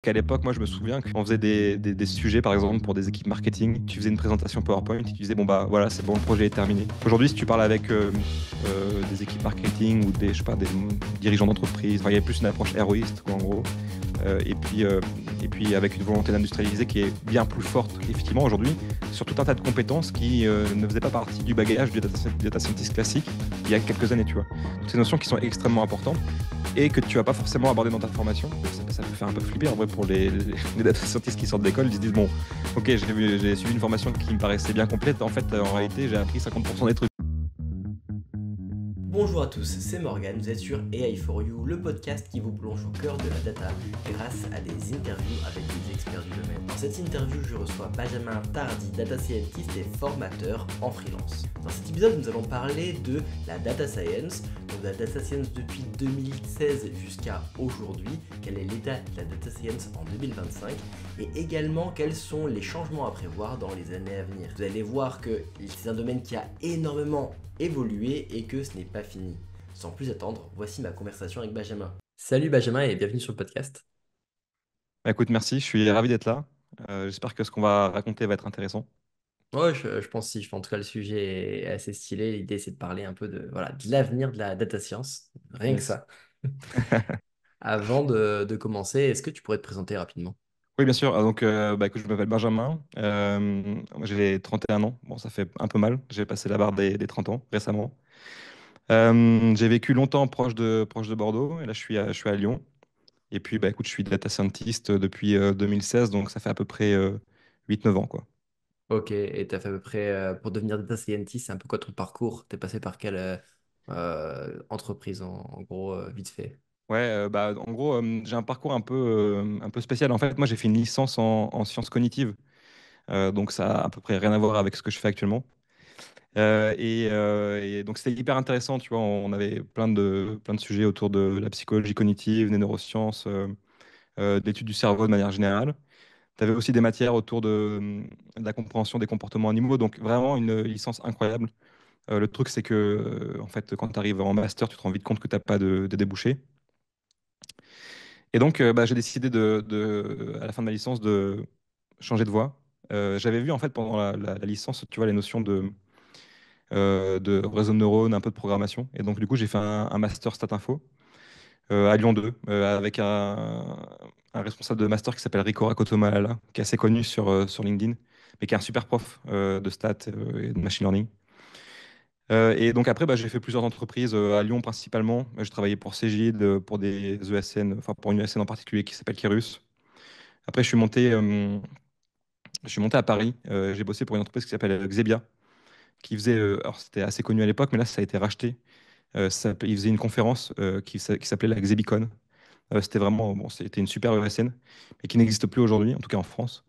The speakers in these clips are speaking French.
Qu'à l'époque, moi, je me souviens qu'on faisait des sujets, par exemple, pour des équipes marketing. Tu faisais une présentation PowerPoint et tu disais, bon, bah voilà, c'est bon, le projet est terminé. Aujourd'hui, si tu parles avec des équipes marketing ou des, je sais pas, des dirigeants d'entreprise, enfin, il y a plus une approche héroïste, quoi, en gros. Et puis avec une volonté d'industrialiser qui est bien plus forte, effectivement, aujourd'hui, sur tout un tas de compétences qui ne faisaient pas partie du bagage du data scientist classique il y a quelques années, tu vois. Toutes ces notions qui sont extrêmement importantes et que tu vas pas forcément aborder dans ta formation. Ça peut faire un peu flipper en vrai pour les data scientists qui sortent d'école. Ils se disent, bon, ok, j'ai suivi une formation qui me paraissait bien complète. En fait, en réalité, j'ai appris 50% des trucs. Bonjour à tous, c'est Morgan, vous êtes sur AI for You, le podcast qui vous plonge au cœur de la data grâce à des interviews avec des experts du domaine. Dans cette interview, je reçois Benjamin Tardy, data scientist et formateur en freelance. Dans cet épisode, nous allons parler de la data science, donc de la data science depuis 2016 jusqu'à aujourd'hui, quel est l'état de la data science en 2025 et également quels sont les changements à prévoir dans les années à venir. Vous allez voir que c'est un domaine qui a énormément évoluer et que ce n'est pas fini. Sans plus attendre, voici ma conversation avec Benjamin. Salut Benjamin et bienvenue sur le podcast. Bah, écoute, merci, je suis ravi d'être là. J'espère que ce qu'on va raconter va être intéressant. Ouais, je pense si, en tout cas le sujet est assez stylé. L'idée c'est de parler un peu de, voilà, de l'avenir de la data science. Rien que Yes. ça. Avant de commencer, est-ce que tu pourrais te présenter rapidement? Oui, bien sûr. Donc, bah, écoute, je m'appelle Benjamin. Moi, j'ai 31 ans. Bon, ça fait un peu mal. J'ai passé la barre des 30 ans récemment. J'ai vécu longtemps proche de Bordeaux. Et là, je suis à Lyon. Et puis, bah, écoute, je suis data scientist depuis 2016, donc ça fait à peu près 8-9 ans, quoi. Ok, et tu as fait à peu près, pour devenir data scientist, c'est un peu quoi ton parcours? Tu es passé par quelle entreprise en gros, vite fait? Ouais, bah, en gros, j'ai un parcours un peu spécial. En fait, moi, j'ai fait une licence en sciences cognitives, donc ça a à peu près rien à voir avec ce que je fais actuellement. Et donc, c'était hyper intéressant, tu vois. On avait plein de sujets autour de la psychologie cognitive, des neurosciences, de l'étude du cerveau de manière générale. Tu avais aussi des matières autour de la compréhension des comportements animaux, donc vraiment une licence incroyable. Le truc, c'est que, en fait, quand tu arrives en master, tu te rends vite compte que tu n'as pas de débouché. Et donc, bah, j'ai décidé à la fin de ma licence de changer de voie. J'avais vu, en fait, pendant la licence, tu vois, les notions de réseau de neurones, un peu de programmation. Et donc, du coup, j'ai fait un master Stat Info à Lyon 2, avec un responsable de master qui s'appelle Rico Rakotomalala, qui est assez connu sur LinkedIn, mais qui est un super prof de stats et de machine learning. Et donc après, bah, j'ai fait plusieurs entreprises à Lyon principalement. J'ai travaillé pour Cegid, pour des ESN, enfin pour une ESN en particulier qui s'appelle Kirus. Après, je suis monté à Paris. J'ai bossé pour une entreprise qui s'appelle Xebia, qui faisait, alors c'était assez connu à l'époque, mais là ça a été racheté. Il faisait une conférence qui s'appelait la Xebicon. C'était vraiment, bon, c'était une super ESN, mais qui n'existe plus aujourd'hui, en tout cas en France.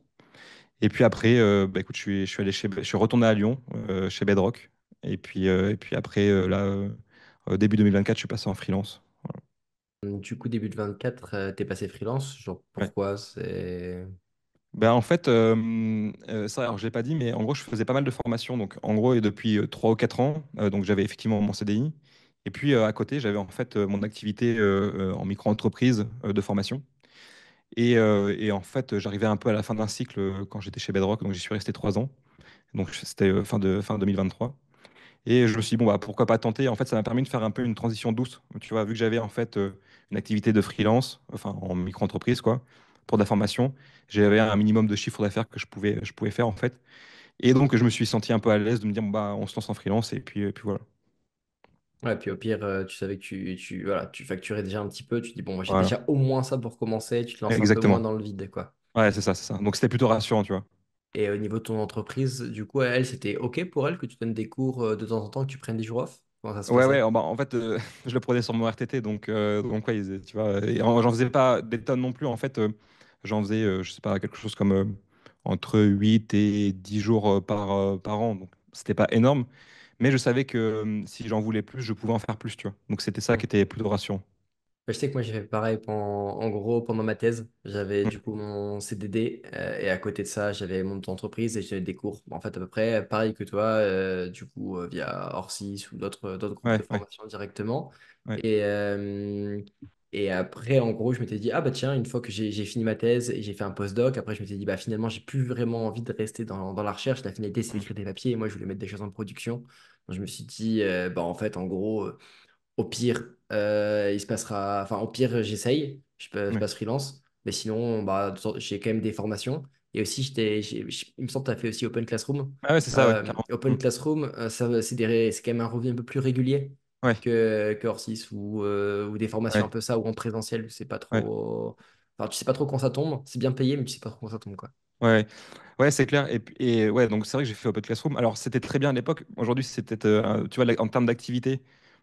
Et puis après, bah, écoute, je suis retourné à Lyon, chez Bedrock. Et puis après, là, début 2024, je suis passé en freelance. Du coup, début de 24, t'es passé freelance. Genre, Ouais. pourquoi c'est... Ben, en fait, ça, alors je l'ai pas dit, mais en gros, je faisais pas mal de formations. Donc, en gros, et depuis 3 ou 4 ans, donc j'avais effectivement mon CDI. Et puis, à côté, j'avais en fait mon activité en micro-entreprise de formation. Et en fait, j'arrivais un peu à la fin d'un cycle quand j'étais chez Bedrock, donc j'y suis resté 3 ans. Donc, c'était fin 2023. Et je me suis dit, bon, bah, pourquoi pas tenter? En fait, ça m'a permis de faire un peu une transition douce. Tu vois, vu que j'avais en fait une activité de freelance, enfin en micro-entreprise, quoi, pour de la formation, j'avais un minimum de chiffre d'affaires que je pouvais faire en fait. Et donc, je me suis senti un peu à l'aise de me dire, bon, bah, on se lance en freelance et puis voilà. Ouais, puis au pire, tu savais que voilà, tu facturais déjà un petit peu. Tu dis, bon, moi j'ai Voilà, déjà au moins ça pour commencer. Tu te lances un peu moins exactement. dans le vide, quoi. Ouais, c'est ça, c'est ça. Donc, c'était plutôt rassurant, tu vois. Et au niveau de ton entreprise, du coup, elle, c'était OK pour elle que tu donnes des cours de temps en temps, que tu prennes des jours off? Comment ça se Ouais, ouais, passait? bah, en fait, je le prenais sur mon RTT, donc ouais, tu vois, et j'en faisais pas des tonnes non plus, en fait, j'en faisais, je sais pas, quelque chose comme entre 8 et 10 jours par an, donc c'était pas énorme, mais je savais que si j'en voulais plus, je pouvais en faire plus, tu vois, donc c'était ça qui était plutôt rassurant. Je sais que moi j'ai fait pareil en gros pendant ma thèse. J'avais Mm. du coup mon CDD et à côté de ça j'avais mon entreprise et j'avais des cours. En fait à peu près pareil que toi, du coup via Orsys ou d'autres groupes de Ouais, ouais, formation directement. ouais. Et, Et après, en gros, je m'étais dit, ah bah tiens, une fois que j'ai fini ma thèse et j'ai fait un postdoc, après je m'étais dit, bah finalement, j'ai plus vraiment envie de rester dans la recherche. La finalité, c'est Mm. d'écrire des papiers et moi, je voulais mettre des choses en production. Donc je me suis dit, bah en fait, en gros, au pire, il se passera, enfin, au pire, j'essaye, je Ouais. passe freelance, mais sinon, bah, j'ai quand même des formations. Et aussi, il me semble que tu as fait aussi Open Classroom. Ah ouais, c'est ça, ouais, carrément. Mm. Open Classroom, c'est quand même un revenu un peu plus régulier Ouais, que Orsys ou des formations un ouais, peu ça, ou en présentiel, tu sais pas ouais, trop. Enfin, tu sais pas trop quand ça tombe. C'est bien payé, mais tu sais pas trop quand ça tombe, quoi. ouais. Ouais, c'est clair. Et ouais, donc c'est vrai que j'ai fait Open Classroom. Alors, c'était très bien à l'époque. Aujourd'hui, c'était, tu vois, en termes d'activité,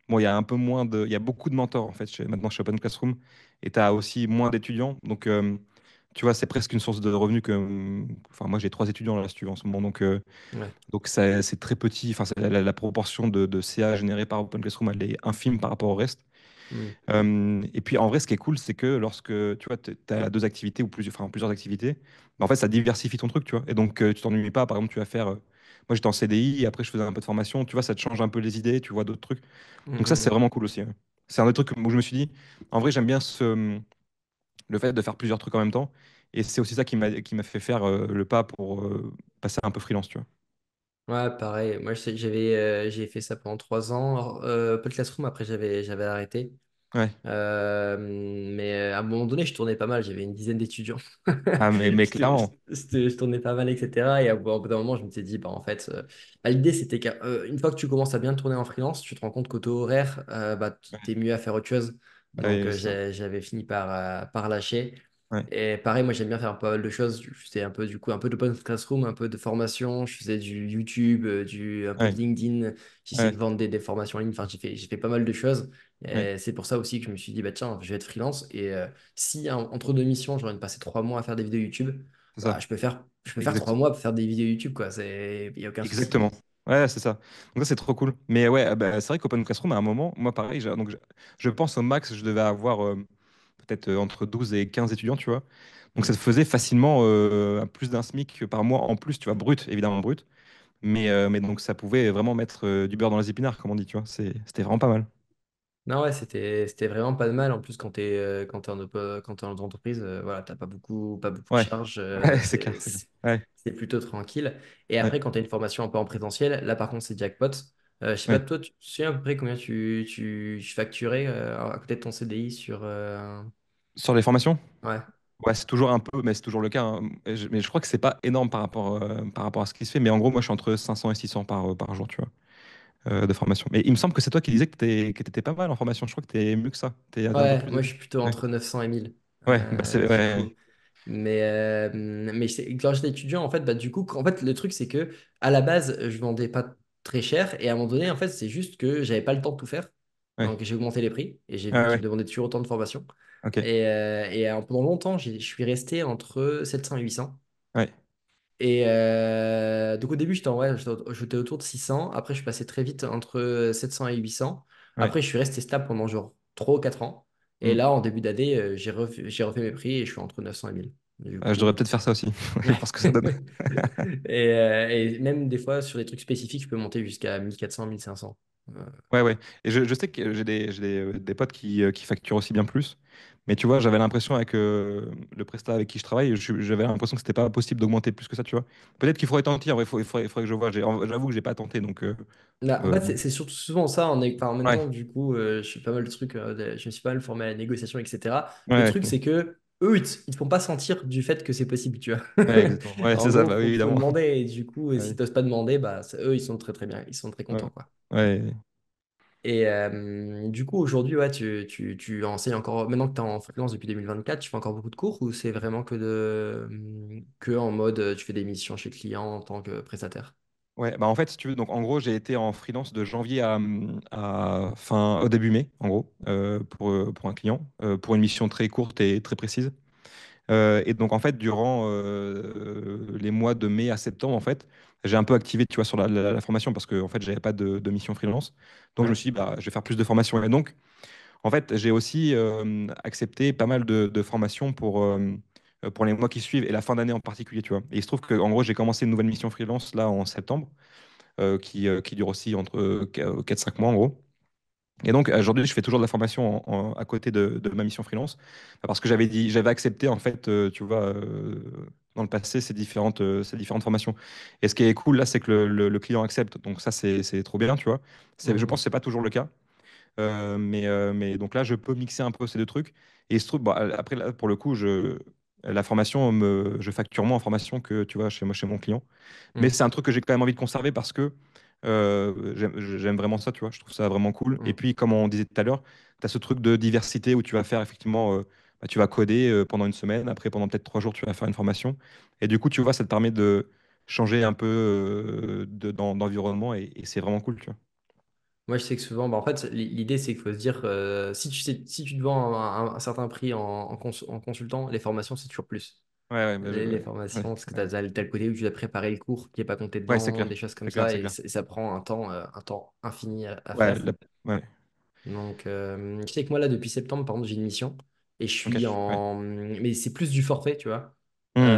bon, il y a un peu moins de. Il y a beaucoup de mentors, en fait, maintenant chez Open Classroom. Et tu as aussi moins d'étudiants. Donc, tu vois, c'est presque une source de revenus que. Enfin, moi, j'ai 3 étudiants là, si tu veux, en ce moment. Ouais. Donc c'est très petit. Enfin, la proportion de CA générée par Open Classroom, elle est infime par rapport au reste. Hmm. Et puis en vrai, ce qui est cool, c'est que lorsque tu vois, tu as deux activités ou plusieurs, enfin, plusieurs activités, bah, en fait, ça diversifie ton truc, tu vois. Et donc, tu t'ennuies pas. Par exemple, tu vas faire. Moi, j'étais en CDI et après, je faisais un peu de formation. Tu vois, ça te change un peu les idées, tu vois d'autres trucs. Hmm, Donc, ça, hmm, c'est hmm. vraiment cool aussi, ouais. C'est un autre truc où je me suis dit, en vrai, j'aime bien le fait de faire plusieurs trucs en même temps. Et c'est aussi ça qui m'a fait faire le pas pour passer un peu freelance, tu vois. Ouais, pareil. Moi, j'ai fait ça pendant 3 ans. Open Classroom, après, j'avais arrêté. Ouais. Mais à un moment donné, je tournais pas mal. J'avais une dizaine d'étudiants. Ah, mais clairement. Je tournais pas mal, etc. Et au bout d'un moment, je me suis dit, bah, en fait, bah, l'idée, c'était qu'une fois que tu commences à bien tourner en freelance, tu te rends compte qu'au taux horaire, bah, Ouais, t'es mieux à faire autre chose. Donc, ouais, c'est ça. j'avais fini par lâcher. Ouais, Et pareil, moi j'aime bien faire pas mal de choses. Je faisais un peu du coup un peu de Open Classroom, un peu de formation. Je faisais du YouTube, un peu de ouais, LinkedIn. J'essayais ouais, de vendre des formations en ligne. Enfin, j'ai fait pas mal de choses. ouais, Et c'est pour ça aussi que je me suis dit, bah tiens, je vais être freelance. Et si entre deux missions, j'ai envie de passer 3 mois à faire des vidéos YouTube, c'est ça. bah, je peux faire trois Exact. mois pour faire des vidéos YouTube, quoi. Il n'y a aucun souci. Exactement. Ouais, c'est ça. Donc ça, c'est trop cool. Mais ouais, bah, c'est vrai qu'Open Classroom, à un moment, moi, pareil, je pense au max, je devais avoir peut-être entre 12 et 15 étudiants, tu vois. Donc ça Hmm. te faisait facilement plus d'un SMIC par mois en plus, tu vois, brut, évidemment brut. Mais donc ça pouvait vraiment mettre du beurre dans les épinards, comme on dit, tu vois. C'était vraiment pas mal. Non, ouais, c'était vraiment pas de mal. En plus, quand t'es quand t'es en entreprise, voilà, t'as pas beaucoup de Ouais, charges. ouais, c'est clair, c'est clair. Ouais, C'est plutôt tranquille. Et ouais, après, quand tu as une formation un peu en présentiel, là, par contre, c'est jackpot. Je sais pas, ouais. toi, tu sais à peu près combien tu facturais à côté de ton CDI sur. Sur les formations? Ouais. Ouais, c'est toujours un peu, mais c'est toujours le cas, hein. Mais je crois que c'est pas énorme par rapport à ce qui se fait. Mais en gros, moi, je suis entre 500 et 600 par jour, tu vois, de formation. Mais il me semble que c'est toi qui disais que t'étais pas mal en formation. Je crois que t'es mieux que ça. T'es un peu Ouais, plus moi, je suis plutôt ouais, entre 900 et 1000. ouais, bah c'est Du ouais, coup. Mais quand j'étais étudiant, en fait, bah, du coup, en fait, le truc, c'est que à la base, je vendais pas très cher. Et à un moment donné, en fait, c'est juste que j'avais pas le temps de tout faire. ouais, Donc, j'ai augmenté les prix et j'ai ouais, vu qu'ils me ouais, demandaient toujours autant de formation. ok, Pendant longtemps, je suis resté entre 700 et 800. ouais, Donc au début, j'étais autour de 600. Après, je suis passé très vite entre 700 et 800. ouais. Après, je suis resté stable pendant genre 3 ou 4 ans. Et Hmm. là, en début d'année, j'ai refait mes prix et je suis entre 900 et 1000. Du Je devrais coup. peut-être faire ça aussi, ouais, parce que ça donne. Et même des fois, sur des trucs spécifiques, je peux monter jusqu'à 1400, 1500. Euh, Ouais, ouais. Et je sais que j'ai des potes qui facturent aussi bien plus. Mais tu vois, j'avais l'impression avec le prestat avec qui je travaille, j'avais l'impression que c'était pas possible d'augmenter plus que ça, tu vois. Peut-être qu'il faudrait tenter, en vrai, il faudrait que je vois. J'avoue que j'ai pas tenté, donc. Là, en Euh, fait, c'est surtout souvent ça. Enfin, en même ouais, temps, du coup, je suis pas mal de trucs, je me suis pas mal formé à la négociation, etc. Le ouais, truc, c'est que eux, ils te font pas sentir du fait que c'est possible, tu vois. ouais, exactement. Ouais, En c'est ça, gros, bah oui, faut évidemment. demander. Et du coup, Ouais, si t'oses pas demander, bah, eux, ils sont très très bien. Ils sont très ouais, contents, quoi. ouais. Et du coup, aujourd'hui, ouais, tu enseignes encore. Maintenant que tu es en freelance depuis 2024, tu fais encore beaucoup de cours ou c'est vraiment que en mode tu fais des missions chez client en tant que prestataire? Ouais, bah en fait, si tu veux, donc en gros, j'ai été en freelance de janvier à fin, au début mai, en gros, pour un client, pour une mission très courte et très précise. Et donc, en fait, durant les mois de mai à septembre, en fait, j'ai un peu activé, tu vois, sur la formation parce que, en fait, j'avais pas de mission freelance. Donc, je me Ouais. suis dit, bah, je vais faire plus de formations. Et donc, en fait, j'ai aussi accepté pas mal de formations pour les mois qui suivent et la fin d'année en particulier, tu vois. Et il se trouve que, en gros, j'ai commencé une nouvelle mission freelance là en septembre qui dure aussi entre 4-5 mois, en gros. Et donc aujourd'hui, je fais toujours de la formation à côté de ma mission freelance, parce que j'avais accepté en fait, tu vois, dans le passé ces différentes formations. Et ce qui est cool là, c'est que le client accepte. Donc ça, c'est trop bien, tu vois. Je pense que Mhm. c'est pas toujours le cas. Mais donc là, je peux mixer un peu ces deux trucs. Et il se trouve, bon, après, là, pour le coup, la formation, je facture moins en formation que tu vois, chez mon client. Mais Mhm. c'est un truc que j'ai quand même envie de conserver parce que j'aime vraiment ça, tu vois. Je trouve ça vraiment cool. Et Mhm. puis, comme on disait tout à l'heure, tu as ce truc de diversité où tu vas faire effectivement, bah, tu vas coder pendant une semaine. Après, pendant peut-être 3 jours, tu vas faire une formation. Et du coup, tu vois, ça te permet de changer un peu d'environnement et c'est vraiment cool, tu vois. Moi, je sais que souvent, bah, en fait, l'idée, c'est qu'il faut se dire, si tu te vends un certain prix en consultant, les formations, c'est toujours plus. Ouais, ouais, Les ouais, formations, parce que tu ouais. as le côté où tu dois préparer le cours qui n'est pas compté Ouais, c'est dedans, clair. des choses comme C'est clair, ça, c'est clair. et ça prend un temps infini à Ouais, faire. ouais. Donc, je sais que moi, là, depuis septembre, par exemple, j'ai une mission et je Ok, suis ouais. en. Mais c'est plus du forfait, tu vois. Hmm,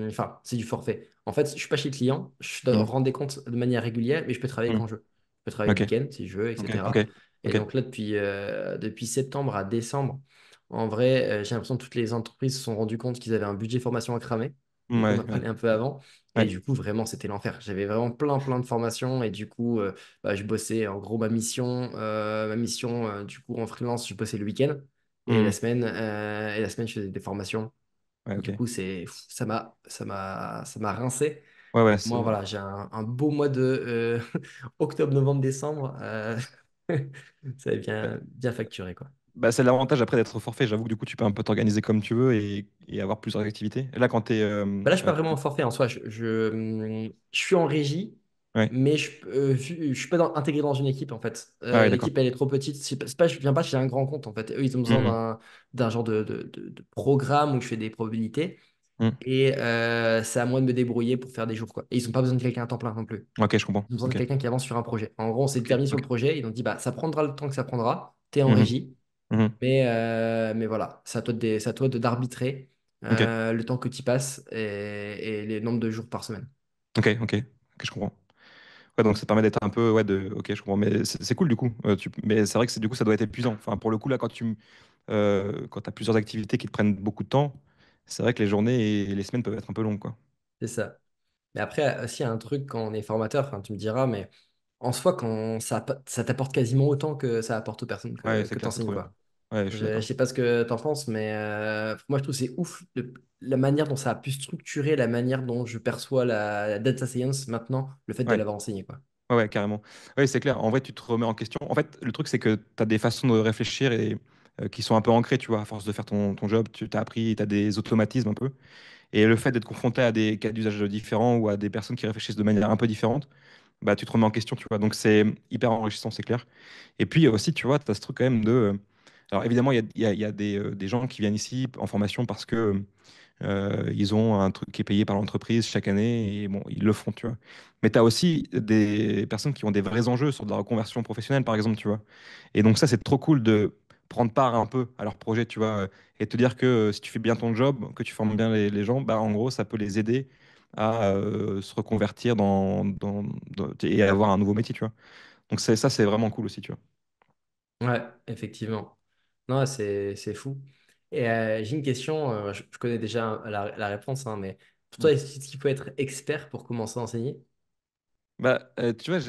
Enfin, c'est du forfait. En fait, je suis pas chez le client, je dois hmm, rendre des comptes de manière régulière, mais je peux travailler hmm. quand je veux. Je peux travailler le Ok, week-end si je veux, ok, ok, etc. Et ok. donc là, depuis septembre à décembre, en vrai, j'ai l'impression que toutes les entreprises se sont rendues compte qu'ils avaient un budget formation à cramer, vu qu'on Ouais, en ouais, parlait un peu avant. Et ouais. du coup, vraiment, c'était l'enfer. J'avais vraiment plein de formations. Et du coup, bah, je bossais en gros ma mission du coup, en freelance, je bossais le week-end. Et Hmm, la semaine, je faisais des formations. ouais, ok. Du coup, ça m'a rincé. Ouais, ouais, Moi, voilà, j'ai un beau mois de octobre, novembre, décembre. Ça va bien facturé, quoi. bah, c'est l'avantage après d'être au forfait. J'avoue que du coup, tu peux un peu t'organiser comme tu veux et avoir plusieurs activités. Là, quand tu es. Bah là, je suis pas vraiment en forfait en soi. Je suis en régie, Ouais. mais je suis pas intégré dans une équipe en fait. Ah, ouais, d'accord. L'équipe, elle est trop petite. Je viens pas chez un grand compte en fait. Eux, ils ont besoin Hmm, d'un genre de programme où je fais des probabilités. hmm. Et c'est à moi de me débrouiller pour faire des jours, quoi. Et ils n'ont pas besoin de quelqu'un à temps plein non plus. Ok, je comprends. Ils ont besoin de Ok, quelqu'un qui avance sur un projet. En gros, on s'est ok, déterminé sur le ok. projet. Ils ont dit, bah, ça prendra le temps que ça prendra. Tu es en Mhm, régie. mhm. Mais voilà, c'est à toi d'arbitrer Ok, le temps que tu y passes et les nombres de jours par semaine. ok, ok, ok, je comprends. Ouais, donc ça te permet d'être un peu, ouais, ok, je comprends. Mais c'est cool du coup. Mais c'est vrai que du coup, ça doit être épuisant. Enfin, pour le coup, là, quand tu as plusieurs activités qui te prennent beaucoup de temps, c'est vrai que les journées et les semaines peuvent être un peu longues, quoi. C'est ça. Mais après, aussi, il y a un truc quand on est formateur, enfin, tu me diras, mais en soi, quand ça t'apporte quasiment autant que ça apporte aux personnes Ouais, que c'est tu clair, c'est enseignes, trop bien. quoi. Ouais, je suis Je d'accord. sais pas ce que tu en penses, mais moi, je trouve que c'est ouf la manière dont ça a pu structurer la manière dont je perçois la data science maintenant, le fait de Ouais, l'avoir enseigné, quoi. ouais, ouais, carrément. Ouais, c'est clair. En vrai, tu te remets en question. En fait, le truc, c'est que tu as des façons de réfléchir qui sont un peu ancrées, tu vois. À force de faire ton job, tu t'as appris, tu as des automatismes un peu. Et le fait d'être confronté à des cas d'usage différents ou à des personnes qui réfléchissent de manière un peu différente, bah, tu te remets en question, tu vois. Donc, c'est hyper enrichissant, c'est clair. Et puis aussi, tu vois, tu as ce truc quand même Alors, évidemment, il y a des gens qui viennent ici en formation parce que ils ont un truc qui est payé par l'entreprise chaque année et bon, ils le font, tu vois. Mais tu as aussi des personnes qui ont des vrais enjeux sur de la reconversion professionnelle, par exemple, tu vois. Et donc ça, c'est trop cool de prendre part un peu à leur projet, tu vois, et te dire que si tu fais bien ton job, que tu formes bien les gens, bah, en gros, ça peut les aider à se reconvertir et à avoir un nouveau métier, tu vois. Donc ça, c'est vraiment cool aussi, tu vois. Ouais, effectivement. Non, c'est fou. Et j'ai une question, je connais déjà la réponse, hein, mais pour toi, est-ce qu'il faut être expert pour commencer à enseigner? Bah, tu vois,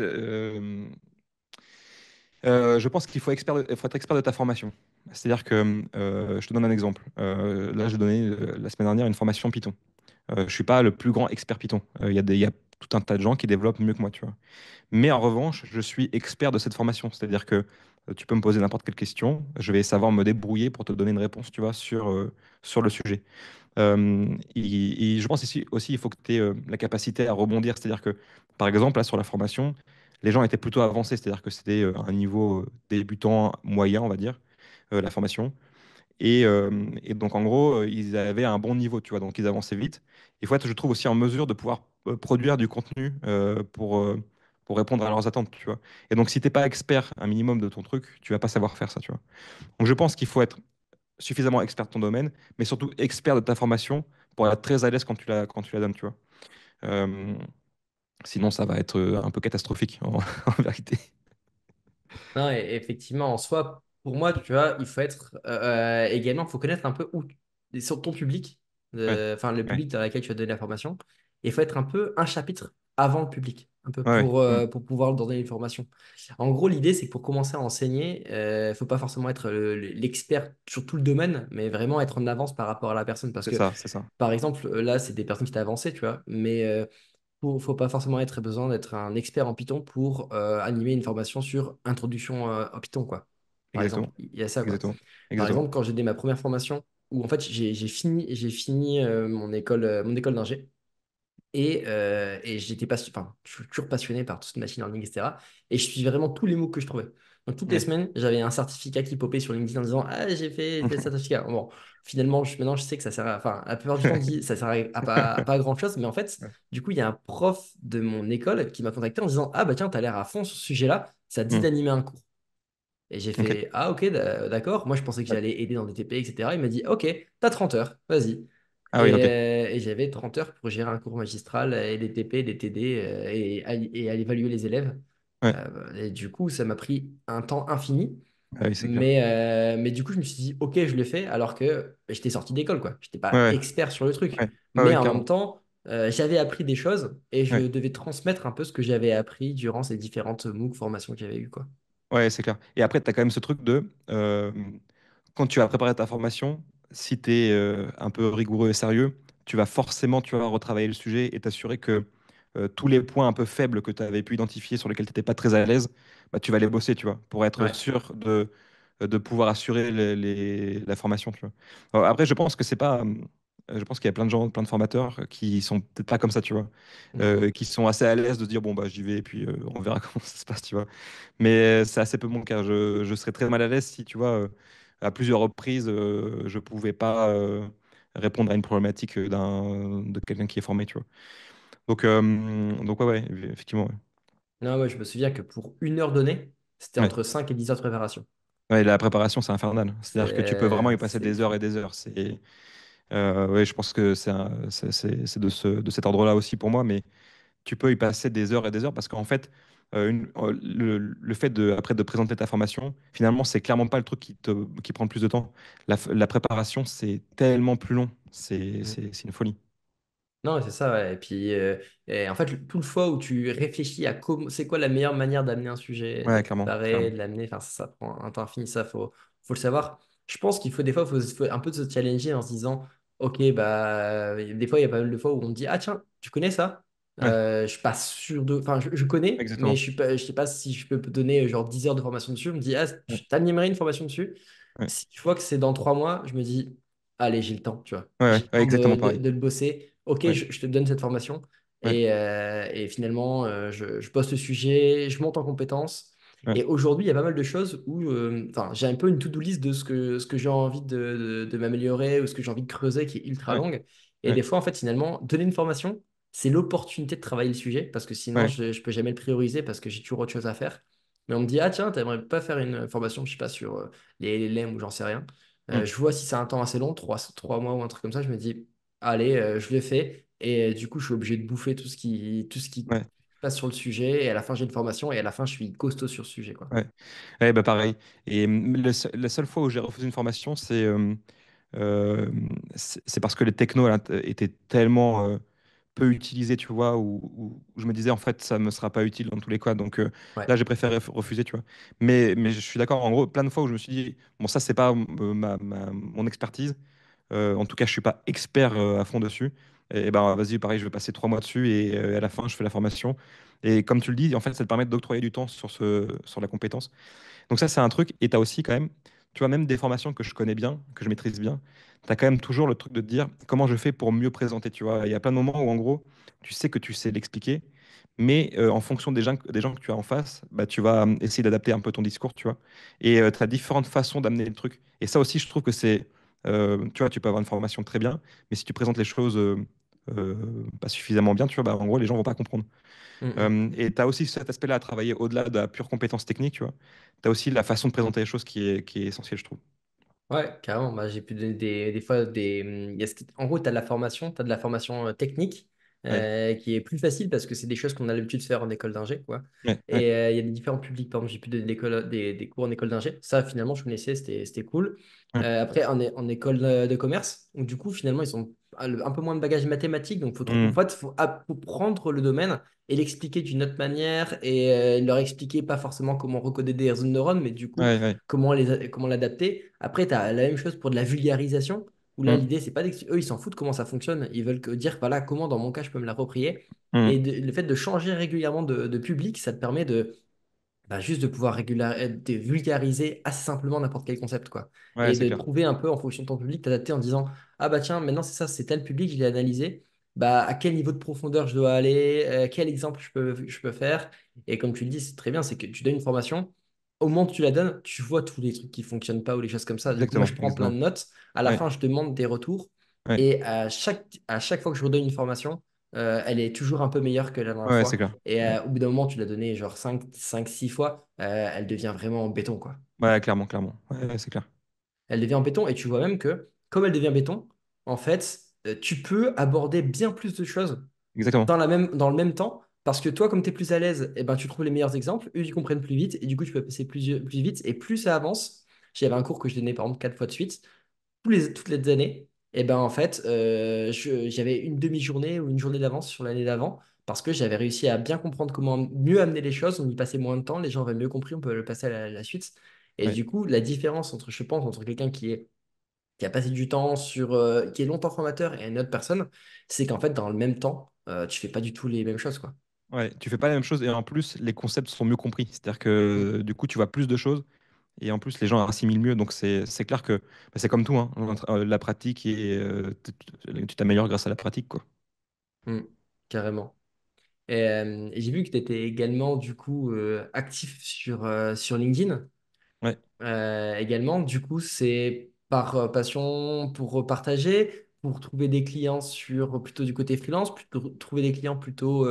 je pense qu'il faut être expert de ta formation. C'est-à-dire que, je te donne un exemple. Là, j'ai donné la semaine dernière une formation Python. Je ne suis pas le plus grand expert Python. Il y a tout un tas de gens qui développent mieux que moi, tu vois. Mais en revanche, je suis expert de cette formation. C'est-à-dire que tu peux me poser n'importe quelle question, je vais savoir me débrouiller pour te donner une réponse, tu vois, sur le sujet. Je pense aussi, il faut que tu aies la capacité à rebondir. C'est-à-dire que, par exemple, là, sur la formation, les gens étaient plutôt avancés. C'est-à-dire que c'était un niveau débutant moyen, on va dire, la formation. Et donc, en gros, ils avaient un bon niveau, tu vois. Donc, ils avançaient vite. Il faut être, je trouve, aussi en mesure de pouvoir produire du contenu pour répondre à leurs attentes, tu vois. Et donc, si tu n'es pas expert un minimum de ton truc, tu vas pas savoir faire ça, tu vois. Donc, je pense qu'il faut être suffisamment expert de ton domaine, mais surtout expert de ta formation pour être très à l'aise quand tu la donnes, tu vois. Euh, Sinon, ça va être un peu catastrophique en, en vérité. Non, et effectivement, en soi, pour moi, tu vois, il faut être également, il faut connaître un peu où, sur ton public, Ouais, enfin le ouais, public dans lequel tu vas donner l'information. Et il faut être un peu un chapitre avant le public, un peu ouais, ouais. Mm. pour pouvoir leur donner l'information. En gros, l'idée, c'est que pour commencer à enseigner, il ne faut pas forcément être l'expert sur tout le domaine, mais vraiment être en avance par rapport à la personne. Parce C'est que, ça, c'est ça. par exemple, là, c'est des personnes qui t'ont avancé, tu vois, mais faut pas forcément être besoin d'être un expert en Python pour animer une formation sur introduction au Python, quoi. Par exemple, Exactement. il y a ça, quoi. Exactement. Par Exactement. exemple, quand j'ai donné ma première formation, où en fait j'ai fini mon école d'ingé, et j'étais pas, enfin, je suis toujours passionné par tout ce machine learning, etc. Et je suis vraiment tous les mots que je trouvais. Donc, toutes les Ouais. semaines, j'avais un certificat qui popait sur LinkedIn en disant: Ah, j'ai fait tel certificat. Bon, finalement, maintenant, je sais que ça sert à. Enfin, la plupart du temps, ça sert à pas grand-chose. Mais en fait, Ouais. du coup, il y a un prof de mon école qui m'a contacté en disant: Ah, bah tiens, t'as l'air à fond sur ce sujet-là. Ça te dit Mm. d'animer un cours. Et j'ai Ok. fait: Ah, ok, d'accord. Moi, je pensais que Ouais. j'allais aider dans des TP, etc. Il m'a dit: Ok, t'as 30 heures, vas-y. Ah oui, ok. Et j'avais 30 heures pour gérer un cours magistral et des TP, des TD et à évaluer les élèves. Ouais. Et du coup, ça m'a pris un temps infini. Ah oui, c'est clair. Mais du coup, je me suis dit: Ok, je le fais, alors que j'étais sorti d'école, quoi. Je n'étais Ouais, pas ouais. expert sur le truc. Ouais, ouais, Mais ouais, en même clairement. temps, j'avais appris des choses et je Ouais. devais transmettre un peu ce que j'avais appris durant ces différentes MOOC formations que j'avais eues, quoi. Ouais, c'est clair. Et après, tu as quand même ce truc de quand tu vas préparer ta formation, si tu es un peu rigoureux et sérieux, tu vas forcément retravailler le sujet et t'assurer que tous les points un peu faibles que tu avais pu identifier sur lesquels tu n'étais pas très à l'aise, bah, tu vas les bosser, tu vois, pour être Ouais, sûr de pouvoir assurer la formation, tu vois. Après, je pense que c'est pas. Je pense qu'il y a plein de gens, plein de formateurs qui sont peut-être pas comme ça, tu vois, non. qui sont assez à l'aise de se dire bon bah j'y vais et puis on verra comment ça se passe, tu vois. Mais c'est assez peu mon cas. Je serais très mal à l'aise si, tu vois, à plusieurs reprises, je pouvais pas répondre à une problématique de quelqu'un qui est formé, tu vois. Donc ouais, ouais, effectivement. Ouais. Non, moi, je me souviens que pour une heure donnée, c'était Ouais. entre 5 et 10 heures de préparation. Ouais, la préparation, c'est infernal. C'est-à-dire que tu peux vraiment y passer C'est des heures fou. et des heures. Ouais, je pense que c'est de cet ordre-là aussi pour moi, mais tu peux y passer des heures et des heures parce qu'en fait, le fait après de présenter ta formation, finalement, c'est clairement pas le truc qui prend le plus de temps. La préparation, c'est tellement plus long. C'est une folie. Non, c'est ça, ouais. Et puis, et en fait, tout le fois où tu réfléchis à comment, c'est quoi la meilleure manière d'amener un sujet, de Ouais, le clairement, préparer, clairement. de l'amener, enfin, ça prend un temps infini, ça, faut le savoir. Je pense qu'il faut des fois, faut un peu se challenger en se disant: Ok, bah, des fois, il y a pas mal de fois où on te dit: Ah, tiens, tu connais ça? Ouais, Je suis pas sûr de. Enfin, je connais, mais exactement. je sais pas si je peux te donner genre 10 heures de formation dessus. On me dit: Ah, Ouais, tu t'animerais une formation dessus. ouais, Si je vois que c'est dans 3 mois, je me dis: Allez, j'ai le temps, tu vois. ouais, J'ai ouais, le ouais, temps exactement pareil. de le bosser. Ok, Ouais, je te donne cette formation. ouais, Et finalement, je poste le sujet, je monte en compétences. ouais, Et aujourd'hui, il y a pas mal de choses où enfin, j'ai un peu une to-do list de ce que j'ai envie de m'améliorer ou ce que j'ai envie de creuser qui est ultra ouais, longue. Et ouais, des fois, en fait, finalement, donner une formation, c'est l'opportunité de travailler le sujet parce que sinon, ouais. je ne peux jamais le prioriser parce que j'ai toujours autre chose à faire. Mais on me dit: Ah, tiens, t'aimerais pas faire une formation, je sais pas, sur les LLM ou j'en sais rien. Mm. Je vois si c'est un temps assez long, 3 mois ou un truc comme ça, je me dis: Allez, je le fais. Et du coup, je suis obligé de bouffer tout ce qui Ouais, passe sur le sujet. Et à la fin, j'ai une formation. Et à la fin, je suis costaud sur ce sujet, quoi. ouais. Ouais, bah pareil. Et la seule fois où j'ai refusé une formation, c'est parce que les technos étaient tellement peu utilisés, tu vois, où je me disais, en fait, ça me sera pas utile dans tous les cas. Donc Ouais. là, j'ai préféré refuser, tu vois. Mais je suis d'accord, en gros, plein de fois où je me suis dit, bon, ça, c'est pas mon expertise. En tout cas, je suis pas expert à fond dessus. Et ben, vas-y, pareil, je vais passer 3 mois dessus et à la fin, je fais la formation. Et comme tu le dis, en fait, ça te permet d'octroyer du temps sur la compétence. Donc ça, c'est un truc. Et tu as aussi quand même, tu vois, même des formations que je connais bien, que je maîtrise bien, tu as quand même toujours le truc de te dire comment je fais pour mieux présenter, tu vois. Il y a plein de moments où, en gros, tu sais que tu sais l'expliquer, mais en fonction des gens que tu as en face, bah, tu vas essayer d'adapter un peu ton discours, tu vois. Et tu as différentes façons d'amener le truc. Et ça aussi, je trouve que tu vois, tu peux avoir une formation très bien, mais si tu présentes les choses euh, pas suffisamment bien, tu vois, bah, en gros, les gens vont pas comprendre. Mm, mm. Et tu as aussi cet aspect-là à travailler au-delà de la pure compétence technique, tu vois. Tu as aussi la façon de présenter les choses qui est essentielle, je trouve. Ouais, carrément. Bah, j'ai pu donner des fois des. En gros, tu as de la formation, tu as de la formation technique Ouais, qui est plus facile parce que c'est des choses qu'on a l'habitude de faire en école d'ingé, quoi. ouais, ouais. Et il y a des différents publics. Par exemple, j'ai pu donner des cours en école d'ingé. Ça, finalement, je connaissais, c'était cool. Ouais. Après, en école de commerce, où du coup, finalement, ils sont un peu moins de bagages mathématiques. Donc, en Hmm. fait, faut prendre le domaine et l'expliquer d'une autre manière et leur expliquer pas forcément comment recoder des réseaux de neurones, mais du coup, Ouais, ouais. comment l'adapter. Après, tu as la même chose pour de la vulgarisation, où là, Hmm. l'idée, c'est pas eux, ils s'en foutent comment ça fonctionne. Ils veulent que dire, voilà, comment dans mon cas, je peux me l'approprier. Hmm. Et le fait de changer régulièrement de public, ça te permet de juste de pouvoir de vulgariser assez simplement n'importe quel concept, quoi. Ouais, Et c'est de clair. trouver un peu en fonction de ton public, t'adapter en disant, ah bah tiens, maintenant c'est ça, c'est tel public, je l'ai analysé. Bah, à quel niveau de profondeur je dois aller, quel exemple je peux faire. Et comme tu le dis, c'est très bien, c'est que tu donnes une formation, au moment où tu la donnes, tu vois tous les trucs qui fonctionnent pas ou les choses comme ça. Du coup, moi, Exactement, je prends plein exactement. de notes. À la Ouais, fin, je demande des retours. ouais, Et à chaque fois que je redonne une formation, elle est toujours un peu meilleure que la dernière ouais, c'est fois. clair. Et Ouais, au bout d'un moment, tu l'as donné genre 6 fois, elle devient vraiment en béton, quoi. ouais, clairement, clairement. Ouais, ouais, c'est clair. Elle devient en béton et tu vois même que, comme elle devient béton, en fait, tu peux aborder bien plus de choses Exactement. dans le même temps. Parce que toi, comme tu es plus à l'aise, eh ben, tu trouves les meilleurs exemples, eux, ils comprennent plus vite, et du coup, tu peux passer plus vite, et plus ça avance. J'avais un cours que je donnais, par exemple, 4 fois de suite toutes les années, et ben en fait, j'avais une demi-journée ou une journée d'avance sur l'année d'avant parce que j'avais réussi à bien comprendre comment mieux amener les choses. On y passait moins de temps, les gens avaient mieux compris, on peut le passer à la suite. Et Ouais, du coup, la différence entre, je pense, entre quelqu'un qui a passé du temps qui est longtemps formateur et une autre personne, c'est qu'en fait, dans le même temps, tu fais pas du tout les mêmes choses, quoi. ouais. Tu fais pas la même chose et en plus, les concepts sont mieux compris. C'est-à-dire que du coup, tu vois plus de choses et en plus, les gens assimilent mieux. Donc, c'est clair que bah, c'est comme tout, hein. La pratique et tu t'améliores grâce à la pratique, quoi. Mm. Mm. Carrément. Et j'ai vu que tu étais également, du coup, actif sur LinkedIn. Ouais. Également, du coup, c'est par passion pour partager, pour trouver des clients sur plutôt du côté freelance, plutôt trouver des clients plutôt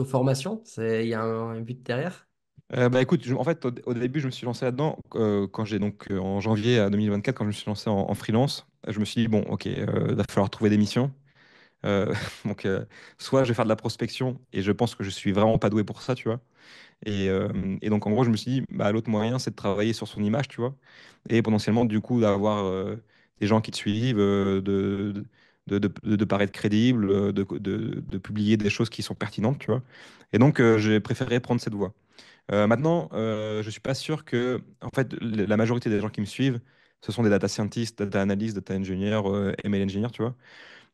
formation. Il y a un but derrière. Bah écoute, en fait, au début, je me suis lancé là-dedans quand j'ai donc en janvier 2024, quand je me suis lancé en freelance, je me suis dit, bon, ok, va falloir trouver des missions. Euh, donc, soit je vais faire de la prospection et je pense que je suis vraiment pas doué pour ça, tu vois. Et donc, en gros, je me suis dit, bah, l'autre moyen, c'est de travailler sur son image, tu vois. Et potentiellement, du coup, d'avoir des gens qui te suivent, de paraître crédible, de publier des choses qui sont pertinentes, tu vois. Et donc, j'ai préféré prendre cette voie. Maintenant, je suis pas sûr que, en fait, la majorité des gens qui me suivent, ce sont des data scientists, data analysts, data engineers, ML engineers, tu vois.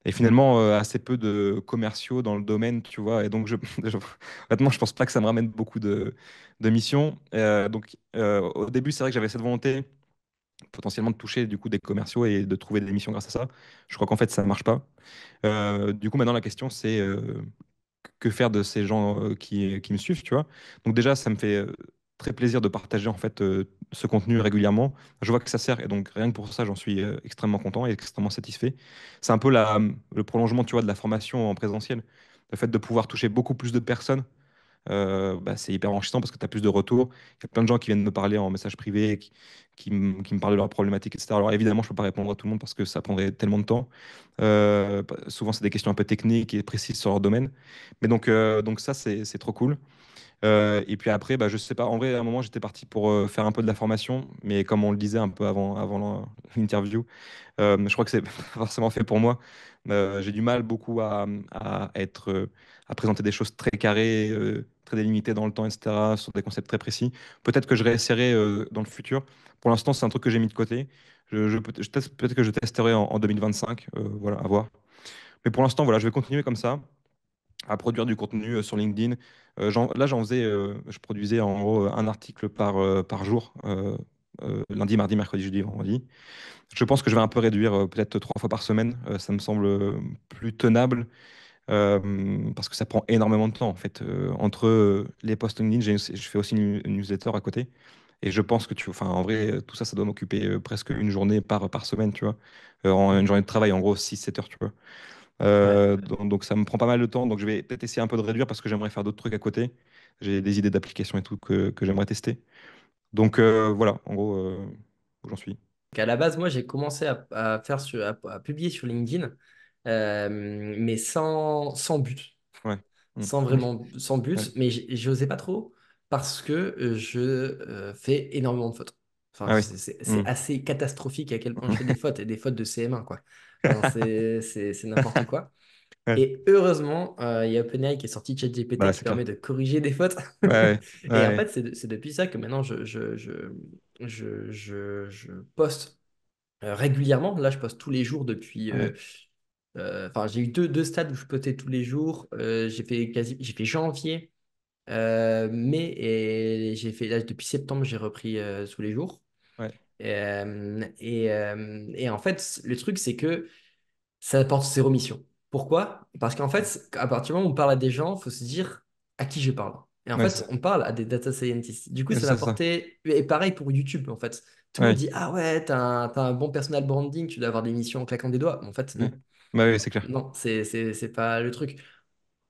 Et finalement, assez peu de commerciaux dans le domaine, tu vois. Et donc, honnêtement, je pense pas que ça me ramène beaucoup de missions. Donc, au début, c'est vrai que j'avais cette volonté potentiellement de toucher du coup des commerciaux et de trouver des missions grâce à ça. Je crois qu'en fait, ça marche pas. Du coup, maintenant, la question, c'est que faire de ces gens qui me suivent, tu vois. Donc déjà, ça me fait très plaisir de partager en fait ce contenu régulièrement. Je vois que ça sert et donc rien que pour ça, j'en suis extrêmement content et extrêmement satisfait. C'est un peu le prolongement, tu vois, de la formation en présentiel. Le fait de pouvoir toucher beaucoup plus de personnes, bah, c'est hyper enrichissant parce que tu as plus de retours. Il y a plein de gens qui viennent me parler en message privé, qui me parlent de leurs problématiques, etc. Alors évidemment, je ne peux pas répondre à tout le monde parce que ça prendrait tellement de temps. Souvent, c'est des questions un peu techniques et précises sur leur domaine. Mais donc ça, c'est trop cool. Et puis après, bah, je sais pas, en vrai, à un moment, j'étais parti pour faire un peu de la formation, mais comme on le disait un peu avant l'interview, je crois que c'est pas forcément fait pour moi. J'ai du mal beaucoup à présenter des choses très carrées, très délimitées dans le temps, etc., sur des concepts très précis. Peut-être que je réessayerai dans le futur. Pour l'instant, c'est un truc que j'ai mis de côté. Peut-être que je testerai en 2025, voilà, à voir. Mais pour l'instant, voilà, je vais continuer comme ça à produire du contenu sur LinkedIn. Là, je produisais en gros un article par jour, lundi, mardi, mercredi, jeudi, vendredi. Je pense que je vais un peu réduire, peut-être 3 fois par semaine. Ça me semble plus tenable parce que ça prend énormément de temps en fait. Entre les posts LinkedIn, je fais aussi une newsletter à côté. Et je pense que enfin, en vrai, tout ça, ça doit m'occuper presque une journée par semaine, tu vois. Une journée de travail, en gros, 6 7 heures, tu vois. Ouais. Donc ça me prend pas mal de temps. Donc je vais peut-être essayer un peu de réduire parce que j'aimerais faire d'autres trucs à côté. J'ai des idées d'applications et tout que j'aimerais tester. Donc voilà, en gros, où j'en suis. Donc, à la base, moi, j'ai commencé à publier sur LinkedIn mais sans but. Ouais. Mm. Sans vraiment, sans Ouais. but, mais j'osais pas trop parce que je fais énormément de fautes. Enfin, Ah oui. c'est Mm. assez catastrophique à quel point je fais des fautes et des fautes de CM1, quoi. Enfin, c'est n'importe quoi. Ouais. Et heureusement, il y a OpenAI qui est sorti ChatGPT Bah, qui c'est clair. permet de corriger des fautes. Ouais, ouais, Et en ouais, fait, c'est depuis ça que maintenant je poste régulièrement. Là, je poste tous les jours depuis. ouais, Enfin, j'ai eu deux stades où je postais tous les jours. J'ai fait janvier, mai et j'ai fait là depuis septembre, j'ai repris tous les jours. ouais. Et en fait, le truc, c'est que ça apporte zéro mission. Pourquoi? Parce qu'en fait, à partir du moment où on parle à des gens, il faut se dire à qui je parle. Et en Ouais, c'est fait, ça. on parle à des data scientists. Du coup, Ouais, ça va c'est ça. apporter. Et pareil pour YouTube, en fait. Tout le monde Ouais, dit, ah ouais, t'as un bon personal branding, tu dois avoir des missions en claquant des doigts. Mais en fait, ouais. non. Bah oui, c'est clair. Non, c'est pas le truc.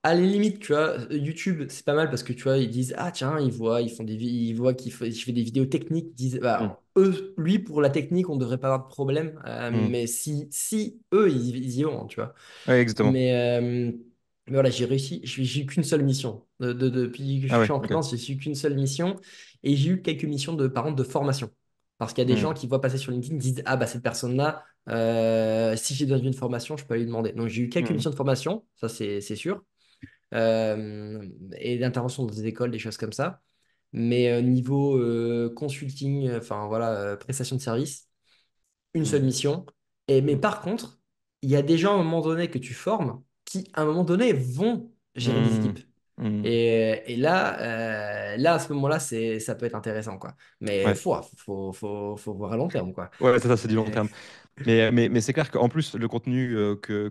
À la limite, tu vois, YouTube, c'est pas mal parce que tu vois, ils disent, ah tiens, ils voient je fais des vidéos techniques, ils disent, Mm. bah, eux, lui, pour la technique, on devrait pas avoir de problème. Mm. Mais si eux, ils y vont, tu vois. Ouais, exactement. Mais voilà, j'ai réussi, j'ai eu qu'une seule mission. Depuis que je Ah suis ouais, en ok. freelance, j'ai eu qu'une seule mission et j'ai eu quelques missions par exemple, de formation. Parce qu'il y a des Mm. gens qui voient passer sur LinkedIn, disent, ah bah cette personne-là, si j'ai besoin d'une formation, je peux aller lui demander. Donc j'ai eu quelques Mm. missions de formation, ça c'est sûr et d'intervention dans des écoles, des choses comme ça. Mais niveau consulting, enfin voilà, prestation de service, une Mm. seule mission. Mais Mm. par contre, il y a des gens à un moment donné que tu formes qui, à un moment donné, vont gérer des Mm. équipes. Mm. Et là, à ce moment-là, ça peut être intéressant, quoi. Mais Ouais. faut voir à long terme, quoi. Ouais, c'est ça, c'est du long Mais, terme. Mais c'est clair qu'en plus, le contenu